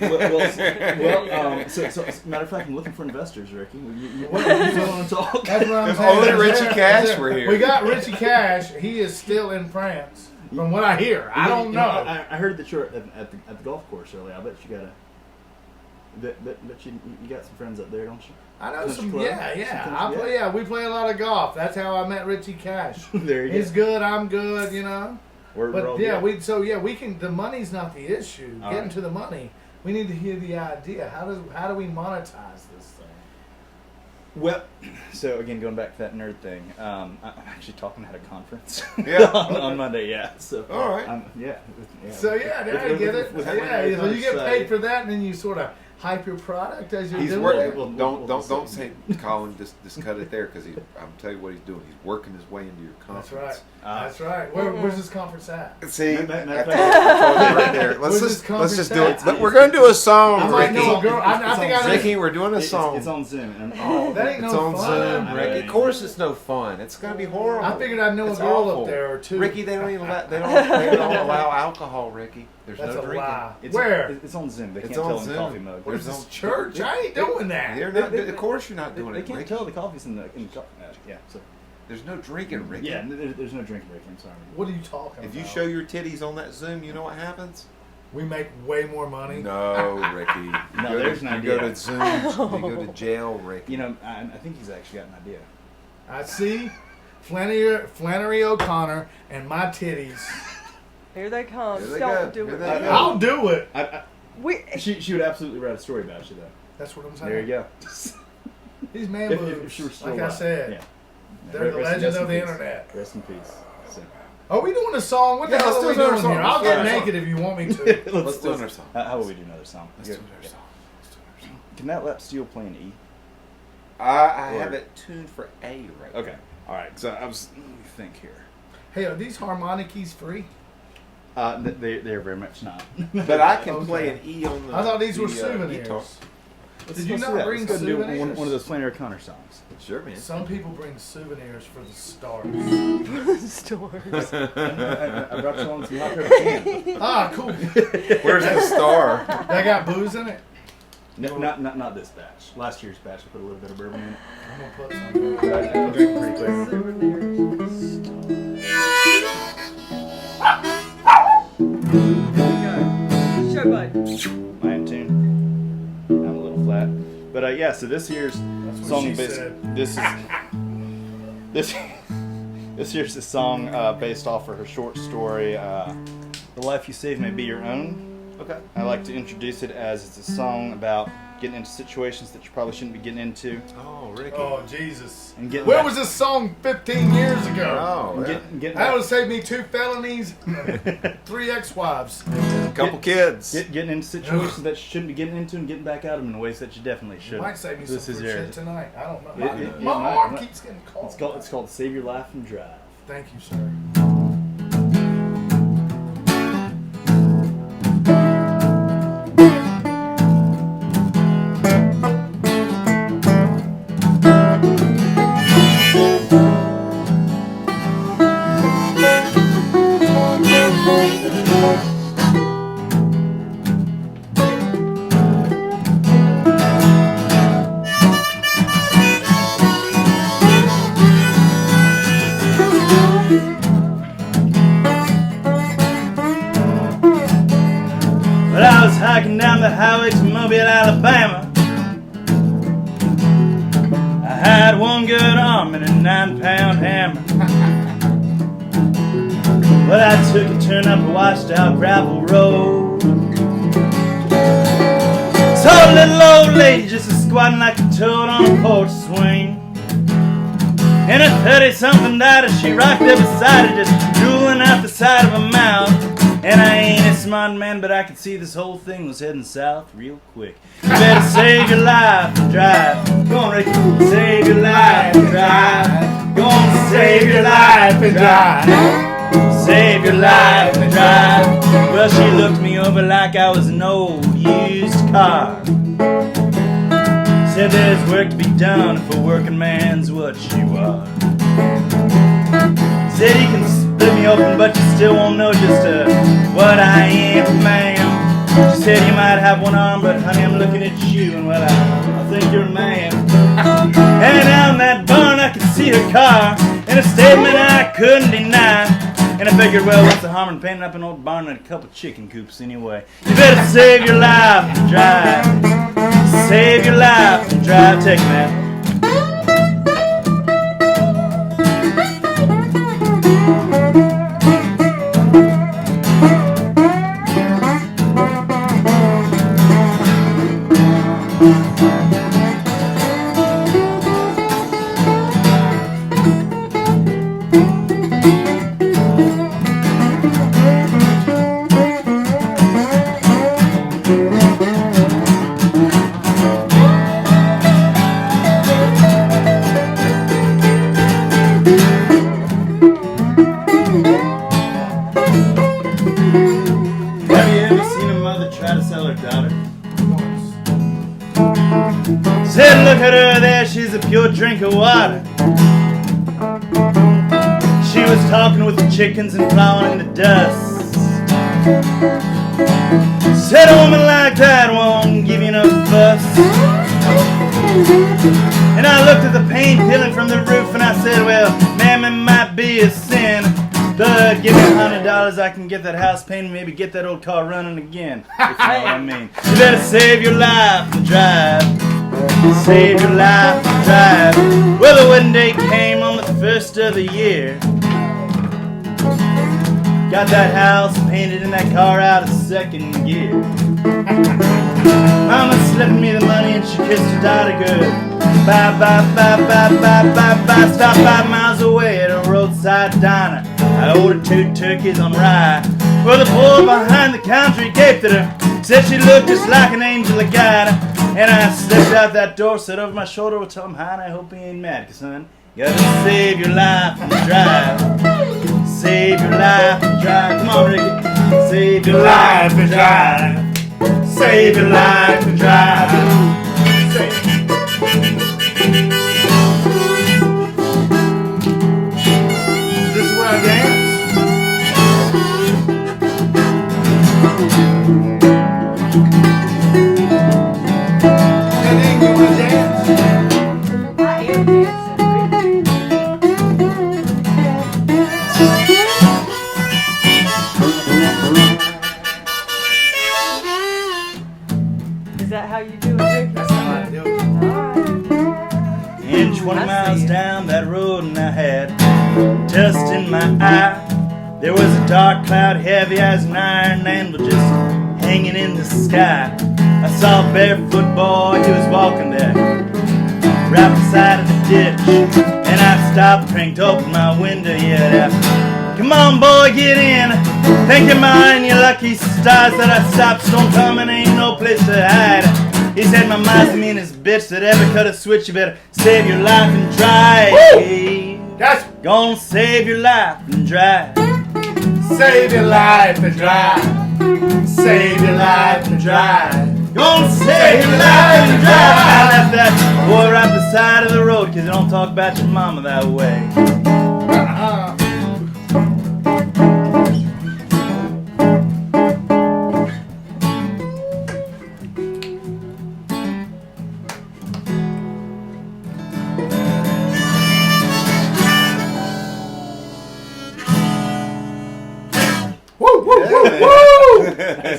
better question. So matter of fact, I'm looking for investors, Ricky. You want to talk? That's what I'm if saying. only Richie Cash were here. We got Richie Cash. He is still in France, from what I hear. I don't know. I heard that you're at the golf course earlier. I bet you got a. But you got some friends up there, don't you? I know Country some. club? Yeah. We play a lot of golf. That's how I met Richie Cash. There you He's go. good. I'm good. You know. We're all Yeah, good. we can. The money's not the issue. All Getting right. to the money, we need to hear the idea. How do we monetize this thing? Well, so again, going back to that nerd thing, I'm actually talking at a conference. Yeah. on Monday. Yeah. So. All right. Yeah. So yeah, now I get it. With Yeah, so you get so- paid for that, and then you sort of hype your product as you're He's doing working. it. Well, Don't say, Colin. Just cut it there because I'm tell you what he's doing. He's working his way into your That's conference. right. That's right. Where's this conference at? See, Matter of I fact- told you right there. Where's Let's this just do conference it. at? We're gonna do a song, I might Ricky. know a girl. I think I know. Ricky, we're doing a song. It's on Zoom. And Oh, that ain't It's no on fun. Zoom, Ricky. Of course, it's no fun. It's gonna be horrible. I figured I'd know It's a girl awful. up there or two. Ricky, they don't even they don't allow alcohol, Ricky. There's That's no a drinking. lie. It's, Where? It's on Zoom. They It's can't on tell in the Zoom. coffee mug. Where's There's this no- church? I ain't doing that. You're not, of course, you're not doing They it, can't Ricky. tell the coffee's in the coffee mug. Yeah. So There's no drinking, Ricky. yeah, there's no drinking break. I'm sorry. What are you talking If about? you show your titties on that Zoom, you know what happens? We make way more money. No, Ricky. No, there's an You go idea. to Zoom. You go to jail, Ricky. You know, I think he's actually got an idea. I see Flannery O'Connor and my titties. Here they come. Here they Don't go. do Here it. they go. I'll do it. She would absolutely write a story about you, though. That's what I'm saying. There you go. These man If boobs, she were still like I alive. said, Yeah. they're the Rest- legend rest of in the peace. internet. Rest in peace. So, Are we doing a song? What the Yeah, hell let's are we do another doing song. here? I'll Let's do get another naked if you want me to. Let's do another song. How will we do another song? Let's do Good. another song. Let's do another song. Can that lap steel play an E? I Or- have it tuned for A right Okay. All right. So let me think here. Hey, are these harmonic keys free? They're very much not. now. But I can Okay. play an E on the I thought these were the, souvenirs. guitar. Did you Let's not do that. bring Let's go do souvenirs? one of those Flannery O'Connor songs. Sure, man. Some people bring souvenirs for the stars. Stores. I brought you on some hot pepper can. Ah, cool. Where's the star? That got booze in it? No, not this batch. Last year's batch, I put a little bit of bourbon in it. I'm going to put some. But I drink it pretty quick. Show bud. My in tune. I'm a little flat. But yeah, so this year's That's what song she based. said. This year's a song based off of her short story, "The Life You Save May Be Your Own." Okay. I like to introduce it as it's a song about getting into situations that you probably shouldn't be getting into, Oh, Ricky. Oh, Jesus. and getting Where back, was this song 15 years ago? Oh, and yeah. getting That back, would have saved me 2 felonies, 3 ex-wives. A couple kids. getting into situations that you shouldn't be getting into, and getting back out of them in ways that you definitely shouldn't. Might save me This some is good yours. shit tonight. I don't know. It My might- arm might- keeps getting cold. It's called "Save Your Life and Drive." Thank you, sir. But I was hiking down the highway to Mobile, Alabama. I had one good arm and a 9-pound hammer. But I took a turn up a washed out gravel road. Saw a little old lady just a squatting like a toad on a porch swing. And a 30-something daughter, she rocked there beside her, just drooling out the side of her mouth. And I ain't a smart man, but I could see this whole thing was heading south real quick. You better save your life and drive. Go on, Ricky. Save your life and drive. Go on, save your life and drive. Save your life and drive. Well, she looked me over like I was an old used car. Said there's work to be done if a working man's what you are. Said you can split me open, but you still won't know just what I am, ma'am. She said you might have one arm, but honey, I'm looking at you, and well, I think you're a man. And down that barn I could see her car, and a statement I couldn't deny. And I figured, well, what's the harm in painting up an old barn and a couple chicken coops anyway? You better save your life and drive. Save your life and drive. Take that. Said, look at her there, she's a pure drink of water. She was talking with the chickens and plowing in the dust. Said, a woman like that won't give you no fuss. And I looked at the paint peeling from the roof and I said, well, ma'am, it might be a sin, but give me $100, I can get that house painted and maybe get that old car running again, if you know what I mean. You better save your life and drive. Save your life and drive. Well, the wedding day came on the 1st of the year. Got that house painted and that car out of second gear. Mama slipped me the money and she kissed her daughter good. Bye, bye, bye, bye, bye, bye, bye. Stopped 5 miles away at a roadside diner. I ordered 2 turkeys on rye. Well, the boy behind the counter gaped at her. Said she looked just like an angel of God. And I slipped out that door, said over my shoulder, well, tell him hi, and I hope he ain't mad, 'cause son, you gotta save your life and drive. Save your life and drive. Come on, Ricky. Save your life and drive. Save your life and drive. This is where I dance. Is that how you do it, Rick? That's how I do it. Alright. And 20 miles down that road and I had dust in my eye. There was a dark cloud heavy as an iron anvil just hanging in the sky. I saw a barefoot boy, he was walking there right beside of the ditch. And I stopped, cranked open my window, yeah. Come on, boy, get in. Thank you, mine, you lucky stars that I stopped. Storm coming, ain't no place to hide. He said, my mind's the meanest bitch that ever cut a switch. You better save your life and drive. That's Gonna save your life and drive. save your life and drive. Save your life and drive. Gonna save your life and drive. I left that boy right beside of the road, 'cause you don't talk about your mama that way.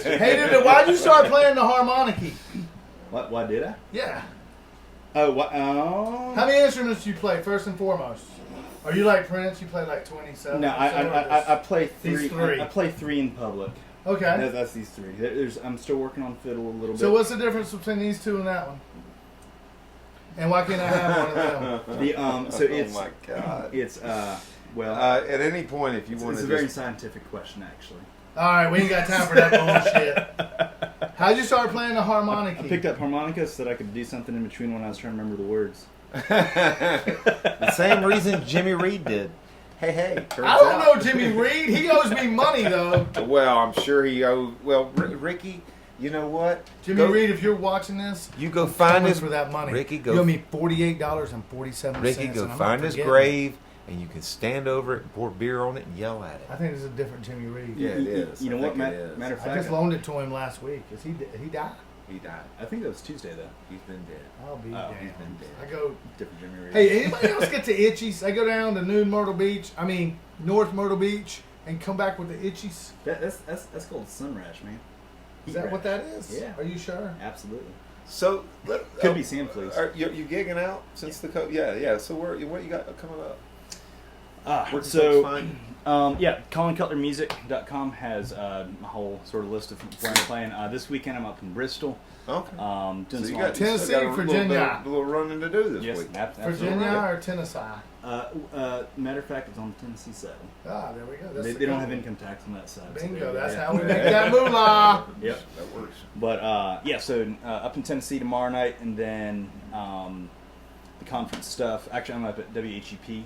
Hey, dude, why'd you start playing the harmonica? What? Why did I? Yeah. Oh, what? Oh. How many instruments do you play, first and foremost? Are you like Prince? You play like 27? No, I play three. These three. I play 3 in public. Okay. That's these 3. I'm still working on fiddle a little bit. So what's the difference between these 2 and that one? And why can't I have one of them? So it's oh my God. It's well. At any point, if you want It's to a very just scientific question, actually. All right, we ain't got time for that bullshit. How'd you start playing the harmonica? I picked up harmonica so that I could do something in between when I was trying to remember the words. the same reason Jimmy Reed did. Hey. Turns I don't out. know Jimmy Reed. He owes me money, though. Well, I'm sure he owes. Well, Ricky, you know what? Jimmy Reed, if you're watching this, You go find his for that money. Ricky, You owe me $48.47. Ricky, go and I'm find not his forgetting. grave, and you can stand over it and pour beer on it and yell at it. I think this is a different Jimmy Reed. Yeah, it is. You know I what? think it is. Matter of I fact, just loaned it to him last week. Is he died? He died. I think that was Tuesday though. He's been dead. I'll be Oh, damned. he's been dead. I go. Different Jimmy Reed. Hey, anybody else get to Itchies? I go down to North Myrtle Beach, and come back with the itchies? That's called sun rash, man. Is that what that is? Yeah. Are you sure? Absolutely. So Could be sand fleas. Are you gigging out since the COVID? Yeah. So what you got coming up? Where can So, folks find? ColinCutlerMusic.com has a whole sort of list of where I'm playing. This weekend I'm up in Bristol. Okay. Doing So you some got Tennessee, still got a Virginia. little running to do this yes, week. absolutely. Virginia or Tennessee? Matter of fact, it's on the Tennessee side. Ah, there we go. That's They the don't good have one. income tax on that side. so Bingo. they- That's yeah. how we make that moolah. Yep. That works. But so up in Tennessee tomorrow night, and then the conference stuff. Actually, I'm up at WHEP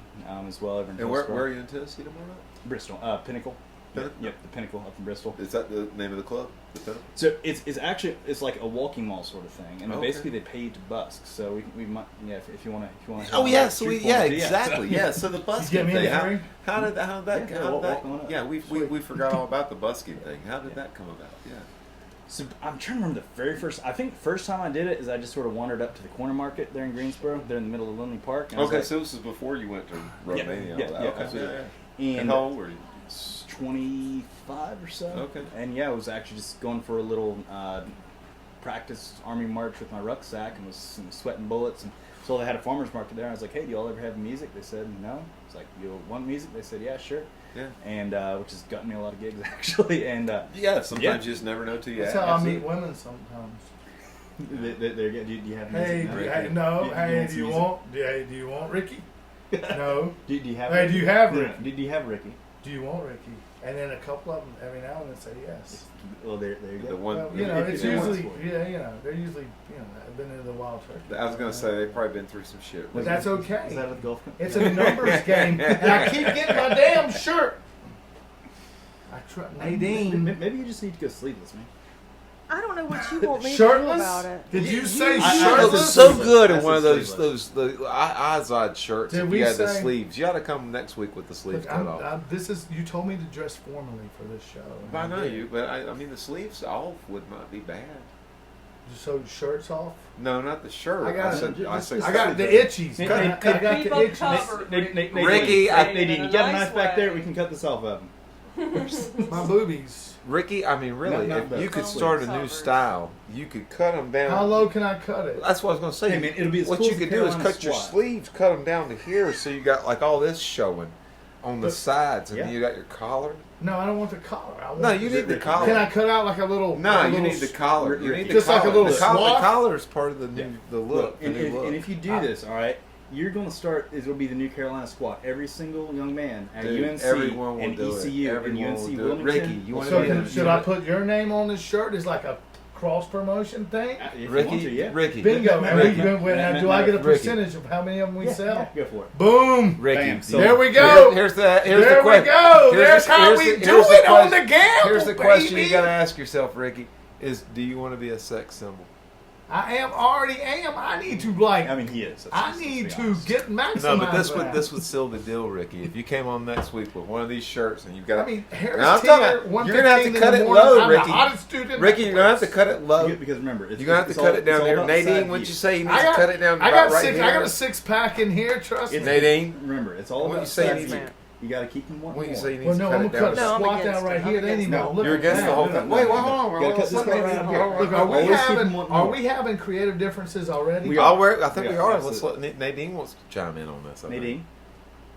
as well. Over in And where Hillsborough. are you in Tennessee tomorrow night? Bristol, Pinnacle. Pinnacle? Yep, the Pinnacle up in Bristol. Is that the name of the club? The Pinnacle? So it's actually like a walking mall sort of thing, and Okay. basically they pay you to busk. So we might if you want to. Oh yeah, so exactly. Yeah, so the busking Get me thing. a free? How did that? Yeah, walk on up. Yeah, we forgot all about the busking thing. How did that come about? Yeah. So I'm trying to remember the very first. I think first time I did it is I just sort of wandered up to the corner market there in Greensboro. They're in the middle of Lindley Park. And I was Okay, like, so this is before you went to Romania. yeah, Okay, absolutely. And And how old were you? 25 or so. Okay. And yeah, I was actually just going for a little practice army march with my rucksack and was sweating bullets. And so they had a farmer's market there. I was like, hey, do y'all ever have music? They said no. It's like, you want music? They said, yeah, sure. Yeah. And which has gotten me a lot of gigs actually. And Yeah, sometimes Yeah. you just never know till you That's ask. how I meet women sometimes. do you have music? Hey, now? hey, no. Do Hey, want do some you music? want? Do you want Ricky? No. Do you have? Hey, do you have No, Ricky? no, do you have Ricky? Do you want Ricky? And then a couple of them every now and then say yes. Well, there you The go. one, Well, you know, it's the one- usually, they're usually, I've been into the wild turkey. I was gonna say they've probably been through some shit. But that's Is okay. that with golf? It's a numbers game, and I keep getting my damn shirt. Nadine. Maybe you just need to go sleeveless, man. I don't know what you want me to do Shirtless? about it. Did you say I- It shirtless? was so good in That's one of a those sleeveless. the Izod shirts. Did If we you had the say- sleeves. You ought to come next week with the sleeves Look, cut off. you told me to dress formally for this show. and I know did. you, but I mean the sleeves off would not be bad. So shirts off. No, not the shirt. I got I I got the itchies. Nate, I Nate, got the Keep 'em itchies. covered. Ricky, Nadine, you got a In a knife back nice there. way. We can cut this off of him. My boobies. Ricky, I mean, really, Not if the you could sleeves. start a new Covered. style, you could cut them down. How low can I cut it? That's what I was going to say. Hey, man, it'll be as what cool you as could a do is Carolina cut your squat. sleeves, cut them down to here, so you got like all this showing on the But- sides, and Yeah. then you got your collar. No, I don't want the collar. I want No, you need the collar. Can I cut out like a little? No, like a you little need the collar. You need the just like a collar. little the collar. swath? The collar is part of the new the look. And, the new if, look. and if you do this, all right, you're going to start. It will be the new Carolina squat. Every single young man at Dude, UNC everyone will and do it. ECU and Everyone UNC will do it. Wilmington. Ricky, you wanna So be in should I put your name on this shirt? Is like a cross promotion thing? If you Ricky, want to, yeah. Ricky, Bingo. And Ricky, do I get a Ricky. percentage of how many of them we Yeah, sell? yeah, go for it. Boom. Ricky. Bam. so There we go. Here's the There question. we go. Here's There's the- how here's we the- do here's the it on question- the gamble, Here's the question baby. you got to ask yourself, Ricky: is do you want to be a sex symbol? I already am. I need to like. I mean, he is. I need to get maximized. No, but this that. would seal the deal, Ricky. If you came on next week with one of these shirts and you've got, I mean, Harris Now, I'm Teeter, talking about- 1:15 you're gonna have to in the cut it morning, low, I'm Ricky. the hottest student. Ricky, you're gonna have to cut it low. Because remember, it's, You're gonna have to it's cut all- it down it's all there. about the Nadine, side what'd you view. say? You need I to got, cut it down I about got right six. here. I got a six pack in here. Trust me. Nadine, Remember, it's all What about you say side you view. need- You got to keep them one what you more. say you need Well, to no, cut I'm it gonna cut down? a No, I'm squat against down right it. I'm here. They ain't against even it. look You're at against that. the whole No, thing. no, Wait, no, hold no. on. Gotta cut this guy right here. Look, are we Always keep having them one are more. we having creative differences already? We I are. think Yeah, we are. absolutely. Let's let Nadine wants to chime in on this. I think. Nadine,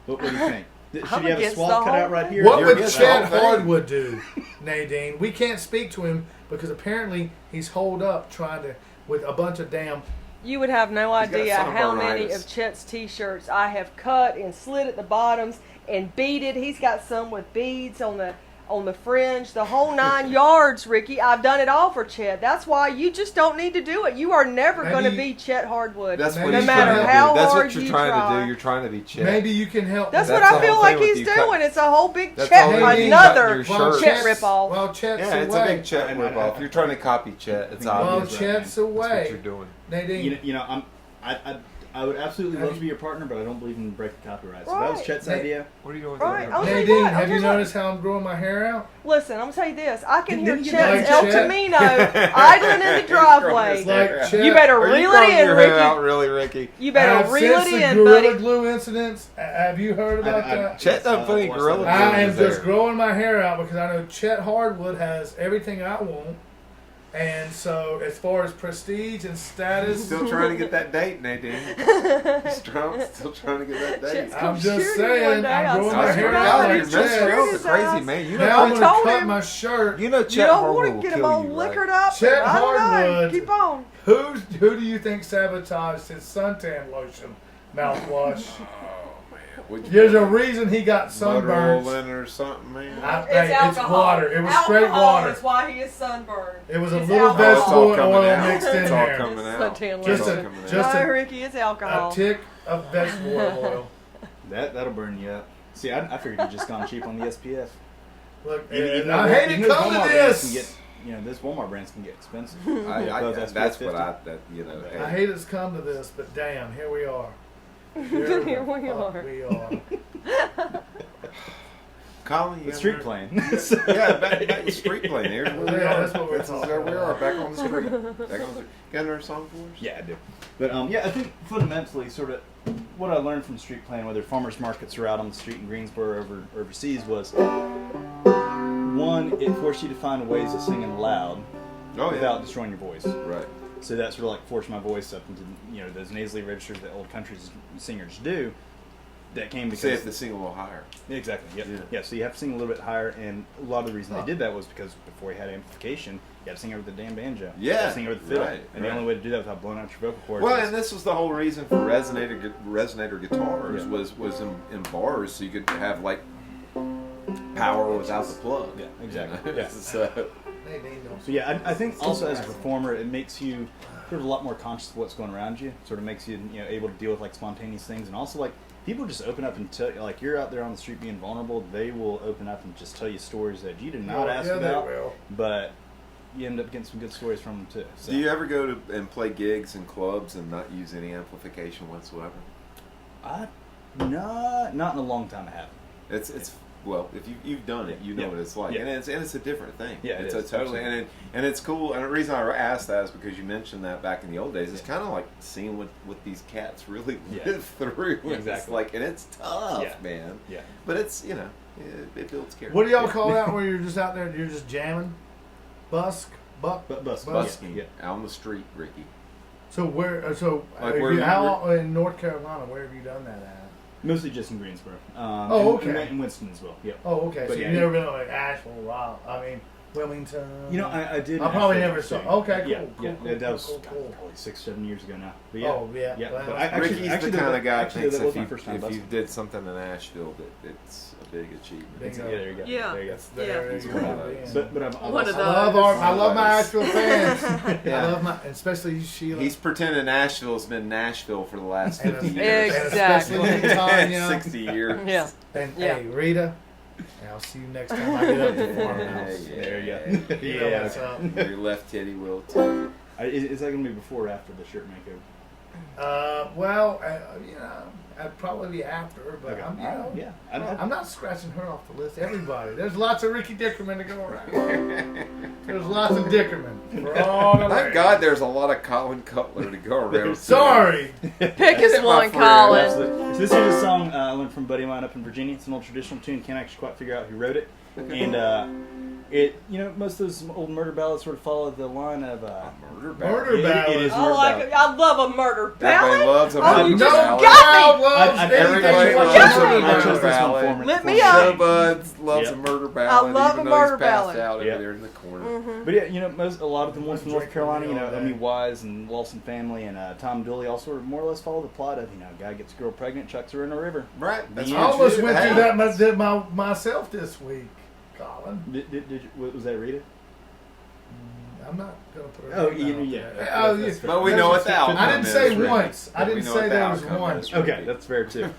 what do you think? Should I'm you have a against swath the cut out whole right thing. here? What You're would against Chad the whole thing. Hardwood do, Nadine? We can't speak to him because apparently he's holed up trying to with a bunch of damn. You would have no He's got idea how many sunburnitis. of Chet's t-shirts I have cut and slit at the bottoms and beaded. He's got some with beads on the fringe, the whole 9 yards, Ricky. I've done it all for Chet. That's why you just don't need to do it. You are never Maybe- going to be Chet Hardwood. That's what No he's matter trying to how do. That's hard what you're you trying to try. do. You're trying to be Chet. Maybe you can help. That's me. what That's I the feel whole like thing with he's you cut- doing. It's a whole big That's Chet, all you need. another Your Well, shirt. Chet ripoff. Well, Chet's Yeah, it's away. a big Chet ripoff. You're trying to copy Chet. It's Well, Well, obvious. Chet's That's what away. you're doing. Nadine. You know, I I would absolutely love to be your partner, but I don't believe in breaking copyright. So that was Right. Chet's idea. What are you doing? Right, I'll tell you Nadine, what, have you I'll tell noticed how I'm growing my hair out? Listen, I'm gonna tell you this. I can hear Didn't you Chet's like El Chet? Camino idling in the driveway. It's like Chet. You better Are you reel growing it in, your hair out Ricky. really, Ricky? You better reel Since it the in, Gorilla buddy. Glue incidents, have you heard about that? Chet doesn't put any Watch gorilla that. glue I in am his just hair. growing my hair out because I know Chet Hardwood has everything I want. And so, as far as prestige and status, Still trying to get that date, Nadine. Still trying to get that date. Chet's I'm come just shooting saying, one day. I'm I growing swear my to hair God, out he's like Mr. Chet. Earl's a his crazy ass. man. You now know, I'm I going told to cut him. my shirt. you know You Chet don't Hardwood want will to get him kill all you, liquored right? up. Chet I don't know. Hardwood. Keep on. Who do you think sabotaged his suntan lotion mouthwash? There's a reason he got sunburns. Butter or something, man. It's water. It was straight water. That's why he is sunburned. It was a It's little alcohol. vegetable It's all oil coming out. mixed in It's all there. coming out. Suntan Just It's all a- coming out. just No, Ricky, it's alcohol. A tick of vegetable oil. That'll burn you up. See, I figured you'd just gone cheap on the SPF. Look, Even I though- hate even to though come to Walmart brands can this. get, those Walmart brands can get expensive. That's what I, I hate it's come to this, but damn, here we are. Here we the fuck are. We are. Colin, you The got street there? plane. Yeah, back to street plane. Here's where we Yeah, are. that's what we're This is talking where we are, about. back on the street. Back on the street. Got another song for us? Yeah, I do. But I think fundamentally, sort of, what I learned from street playing, whether farmers markets or out on the street in Greensboro or overseas, was one, it forced you to find ways of singing loud without destroying your voice. Right. So that sort of like forced my voice up into those nasally registers that old country singers do. That came because So you have to sing a little higher. Exactly. Yep. Yeah. Yeah. So you have to sing a little bit higher, and a lot of the reason they did that was because before we had amplification, you had to sing over the damn banjo. You had Yeah, to sing over the fiddle, right, and right. the only way to do that without blowing out your vocal cords. Well, was- and this was the whole reason for resonator guitars Yeah. was in bars, so you could have like power without the plug. Yeah, exactly. You know? Yeah. So, So yeah, I think also as a performer, it makes you sort of a lot more conscious of what's going around you. Sort of makes you able to deal with like spontaneous things, and also like people just open up and tell you, like you're out there on the street being vulnerable. They will open up and just tell you stories that you did not ask about, but you end up getting some good stories from them too. So. do you ever go to and play gigs in clubs and not use any amplification whatsoever? Not in a long time. I haven't. It's well, if you've done it, you know Yeah. what it's like, Yeah. and it's a different thing. Yeah, it it's is, a totally absolutely. and it's cool. And the reason I asked that is because you mentioned that back in the old days, it's kind of like seeing what these cats really Yeah. live through. It's Exactly. like, and it's tough, Yeah. man. Yeah. But it's it builds character. What do y'all call that where you're just out there and you're just jamming? Busking Yeah. out on the street, Ricky? So where? Like where you- In North Carolina? Where have you done that at? Mostly just in Greensboro. Oh, and okay. in Winston as well. Yep. Oh, okay. But So yeah, you've never been to like Asheville, Wilmington. I did. I probably Nashville never saw. too. Okay, yeah, cool, yeah. cool, that was cool, cool. probably 6-7 years ago now. But yeah. Oh, yeah. Yeah. Well, But I Ricky's actually the kind of guy actually, thinks that was if my first time you busking. did something in Nashville that it's a big achievement. Bingo. Yeah, there you go. Yeah. There you go. There He's you one go. of those. But I'm One of I love my Asheville fans. Yeah. I love my, especially Sheila. He's pretending Nashville's been Nashville for the last and 50 and years. Exactly. especially Tanya. 60 years. Yeah. And Yeah. hey, Rita. I'll see you next time I get up to the farmhouse. There you go. You know what's up. Your left titty will too. Is that going to be before or after the shirt makeover? I'd probably be after, but Okay. I'm, Yeah. I'm not scratching her off the list. Everybody, there's lots of Ricky Dickerman to go around. There's lots of Dickerman. For all the Thank land. God there's a lot of Colin Cutler to go around. Sorry. Pick his my one, friend. Colin. Absolutely. So this is a song I learned from a buddy of mine up in Virginia. It's an old traditional tune. Can't actually quite figure out who wrote it. And most of those old murder ballads sort of follow the line of Murder Murder ballad. It is I murder like ballad. it. I love a murder Everybody ballad. loves a Oh, murder you No just ballad. got me. loves I- anything everybody but loves a a murder murder I chose ballad. this one ballad. for Let for me me. up. Joe Buds loves Yep. a murder ballad, love even a though murder he's passed ballad. out over Yep. there in the corner. Mm-hmm. But yeah, a lot of the ones from North Drink Carolina, with me all Amy day. Wise and Lawson Family and Tom Dooley all sort of more or less follow the plot of, guy gets a girl pregnant, chucks her in a river. Right. That's I I what almost you went have. through that myself this week, Colin. Was that Rita? I'm not going to put her Oh, name out yeah. there. Oh, yeah. But we know what the outcome I didn't is, say Ricky. once. I But we didn't know say what the there was outcome one. is, Okay, Ricky. that's fair too.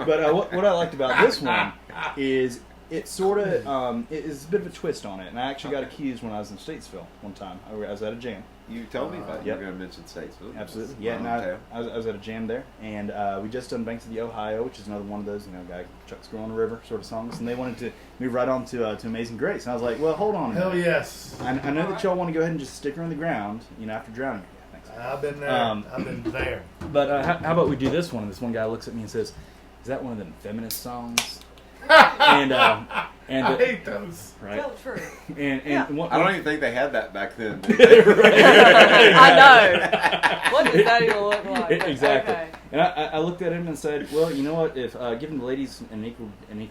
But what I liked about this one is it sort of it is a bit of a twist on it. And I actually got accused when I was in Statesville one time. I was at a jam, You told me about it. Yep. You were going to mention Statesville. Absolutely. Yeah, no, I was at a jam there, and we just done Banks of the Ohio, which is another one of those, guy trucks go on the river sort of songs, and they wanted to move right on to Amazing Grace. And I was like, well, hold on a minute. Hell yes. I know that y'all want to go ahead and just stick her on the ground, after drowning. Yeah, thanks. I've been there. I've been there. But how about we do this one? And this one guy looks at me and says, "Is that one of them feminist songs?" and I hate those. right. Tell the truth. And Yeah. I don't even think they had that back then. I know. What does that even look like? Exactly. Okay. And I looked at him and said, well, you know what? If giving the ladies an equal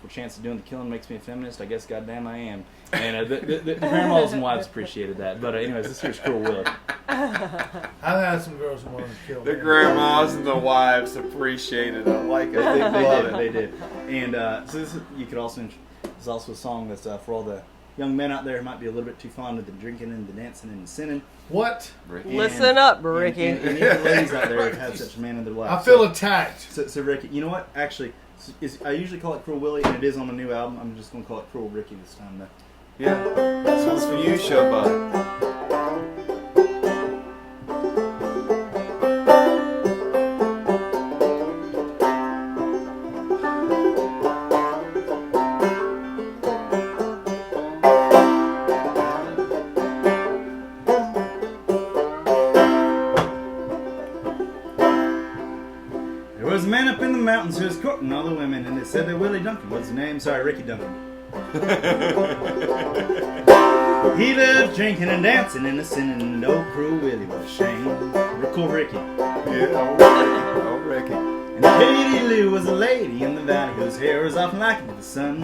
chance of doing the killing makes me a feminist, I guess goddamn I am. And the grandmas and wives appreciated that. But anyways, this here's Cruel Willie. I've had some girls who wanted to kill me. The grandmas and the wives appreciated it. I like it. They did. And so this is, you could also, this is also a song that's for all the young men out there who might be a little bit too fond of the drinking and the dancing and the sinning. What? Listen up, Ricky. And even the ladies out there have had such a man in their life. I feel attacked. So Ricky, you know what? Actually, I usually call it Cruel Willie, and it is on a new album. I'm just going to call it Cruel Ricky this time, though. Yeah. This one's for you, Showbud. There was a man up in the mountains who was courting all the women, and they said that Willie Duncan was his name. Sorry, Ricky Duncan. He loved drinking and dancing and the sinning, and old Cruel Willie was ashamed. Cool Ricky. Yeah, old Ricky. And Katie Lou was a lady in the valley whose hair was often likened to the sun.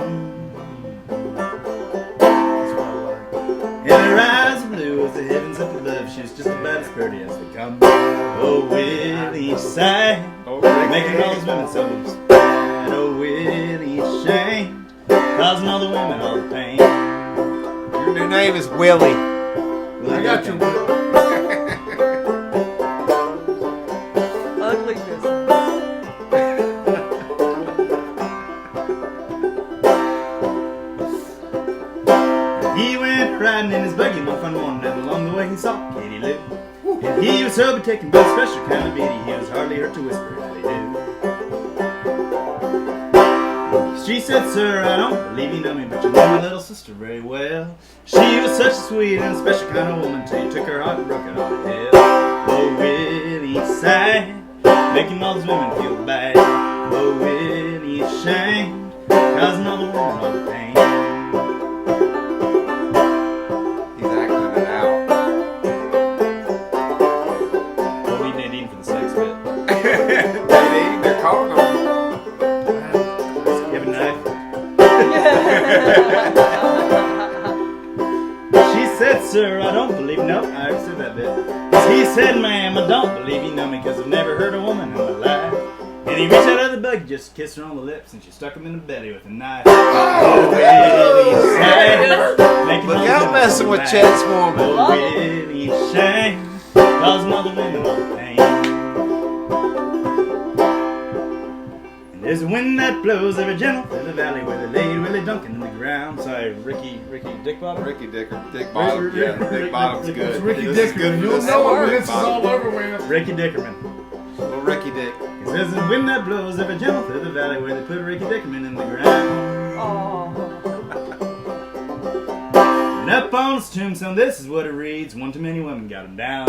And her eyes were blue as the heavens up above. She was just about as pretty as they come. Oh, Willie sighed, making all those women so sad. Oh, Willie shamed, causing all the women all the pain. Your new name is Willie. I got your will. Ugly business. He went riding in his buggy one fun morning, and along the way he saw Katie Lou. And he was so taken by a special kind of beauty, he was hardly hurt to whisper how they do. She said, sir, I don't believe you know me, but you know my little sister very well. She was such a sweet and special kind of woman till you took her heart and broke it all to hell. Oh, Willie sighed, making all those women feel bad. Oh, Willie shamed, causing all the women all the pain. He's acting it out. What we Nadine for the sex bit? Nadine, they're calling him. You have a knife? She said, sir, I don't believe you know me. I already said that bit. He said, ma'am, I don't believe you know me, because I've never heard a woman in my life. And he reached out of the buggy just to kiss her on the lips, and she stuck him in the belly with a knife. Oh, Willie sad, making Look all out the women messing so with mad. Chet's woman. Oh, Willie shame, causing all the women all the pain. And there's a wind that blows every gentle through the valley where they laid Willie Duncan in the ground. Sorry, Ricky Dick Bottom? Dick Bottom. Yeah, Dick Bottom's good. It's Ricky This is Dickerman. good for You'll the know it when Rick this is Bottom. all over with. Ricky Dickerman. Little Ricky Dick. He says the wind that blows every gentle through the valley where they put Ricky Dickerman in the ground. Oh. And up on his tombstone, this is what it reads: one too many women got him down.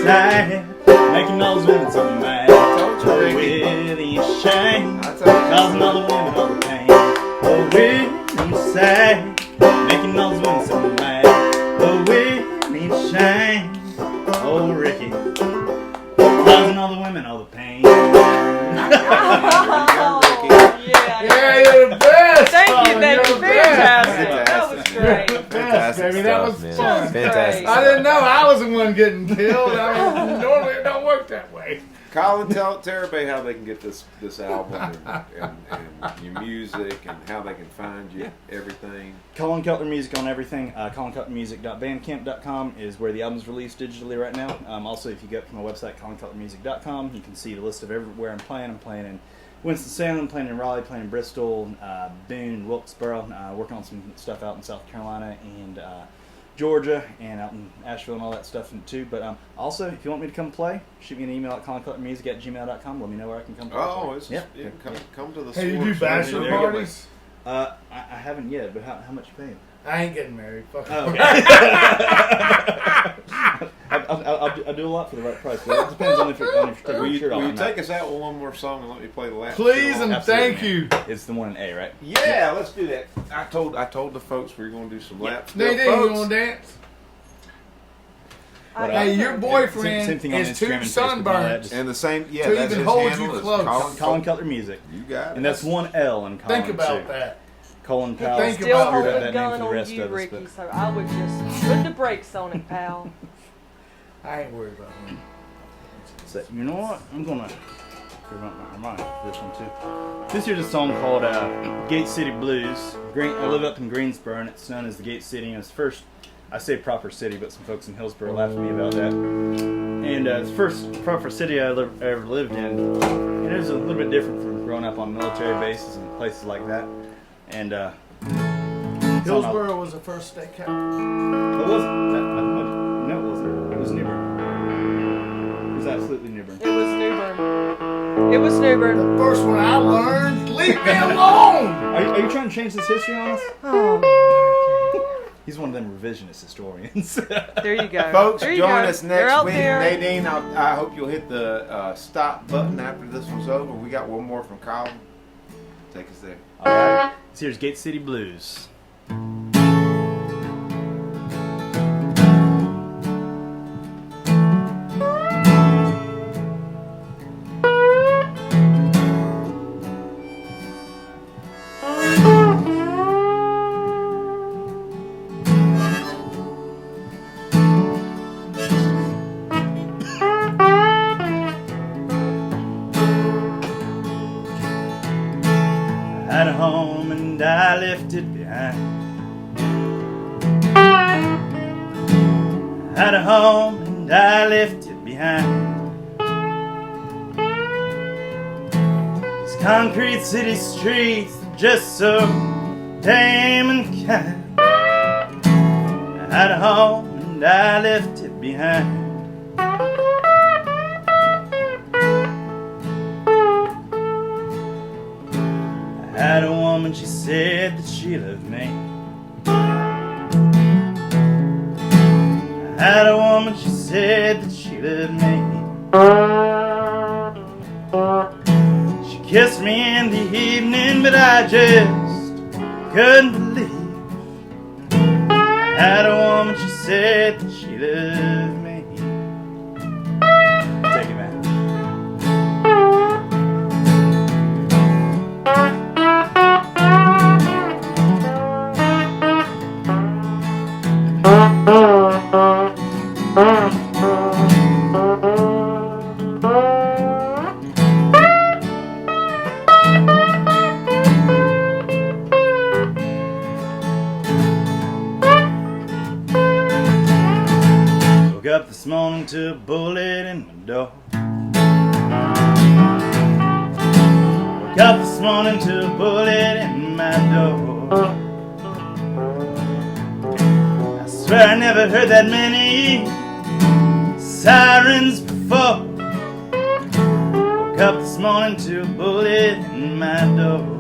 Sad, making all those women so mad. told you, Oh, Ricky. Willie shame, I told you. causing all the women all the pain. Oh, Willie sad, making all those women so mad. Oh, Willie shame, oh, Ricky, causing all the women all the pain. Oh, yeah. Yeah, you're the best. Thank you, Colin. thank You're you. the best. Fantastic. That was Fantastic. great. Best, baby. That was man. fun. Fantastic. I didn't know I was the one getting killed. I mean, normally it don't work that way. Colin, tell everybody how they can get this album and your music and how they can find you, everything. Colin Cutler Music on everything. ColinCutlerMusic.bandcamp.com is where the album's released digitally right now. Also, if you go up to my website, ColinCutlerMusic.com, you can see the list of everywhere I'm playing. I'm playing in Winston-Salem, playing in Raleigh, playing in Bristol, Boone, Wilkesboro, working on some stuff out in South Carolina, and Georgia and out in Asheville and all that stuff too. But also, if you want me to come play, shoot me an email at colincutlermusic@gmail.com. Let me know where I can come play. Oh, it's yeah. Come to the Hey, you Sword do Show. bachelor There you go. parties? I haven't yet, but how much you paying? I ain't getting married. Fuck Oh, okay. I'll do a lot for the right price, but it depends on if you're taking Will your you, shirt off will or you not. take us out with one more song and let me play the last? Please song? and Absolutely, thank man. you. It's the one in A, right? Yeah, let's do that. I told the folks we were going to do some laps. Nadine, you folks. want to dance? But, Hey, your same boyfriend thing on is Instagram too and Facebook and all that, sunburned. just And the same, yeah, To that's even his hold you handle is close. Colin Cutler Music. You got it. And that's one L in Colin, Think about too. that. Colin Think Powell about Still it. screwed hold up a that name gun for the on rest you, of us. Ricky, But so I would just put the brakes on it, pal. I ain't worried about him. so, you know what? I'm going to remind this one, too. This here's a song called Gate City Blues. I live up in Greensboro, and it's known as the Gate City. And it's first, I say proper city, but some folks in Hillsboro laugh at me about that. And it's the first proper city I ever lived in. And it was a little bit different from growing up on military bases and places like that. And Hillsboro was the first state capital. it wasn't. No, it wasn't. It was New Bern. It was absolutely New Bern. It was Newbern. It was Newbern. The first one I learned, leave me alone! Are you trying to change this history on us? Oh, He's one of them revisionist historians. there you go. Folks, There you join go. us They're next out week. there. Nadine, I hope you'll hit the stop button after this one's over. We got one more from Colin. Take us there. All right. So here's Gate City Blues. I had a home and I left it behind. I had a home and I left it behind. These concrete city streets are just so tame and kind. I had a home and I left it behind. I had a woman, she said that she loved me. I had a woman, she said that she loved me. She kissed me in the evening, but I just couldn't believe. I had a woman, she said that she loved me. Take it back. Woke up this morning to a bullet in my door. Woke up this morning to a bullet in my door. I swear I never heard that many sirens before. Woke up this morning to a bullet in my door.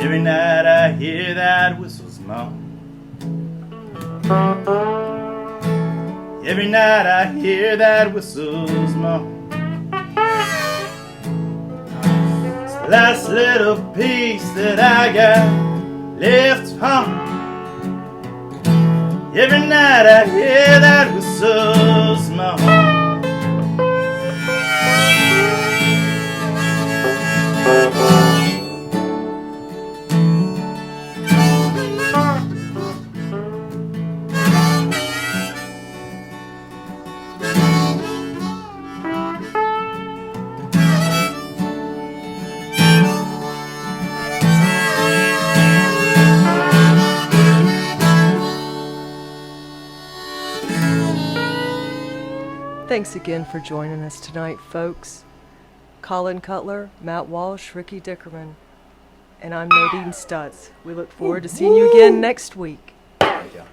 Every night I hear that whistle's moan. Every night I hear that whistle's moan. It's the last little piece that I got left home. Every night I hear that whistle's moan. Thanks again for joining us tonight, folks. Colin Cutler, Matt Walsh, Ricky Dickerman. And I'm Nadine Stutz. We look forward to seeing you again next week. There you go.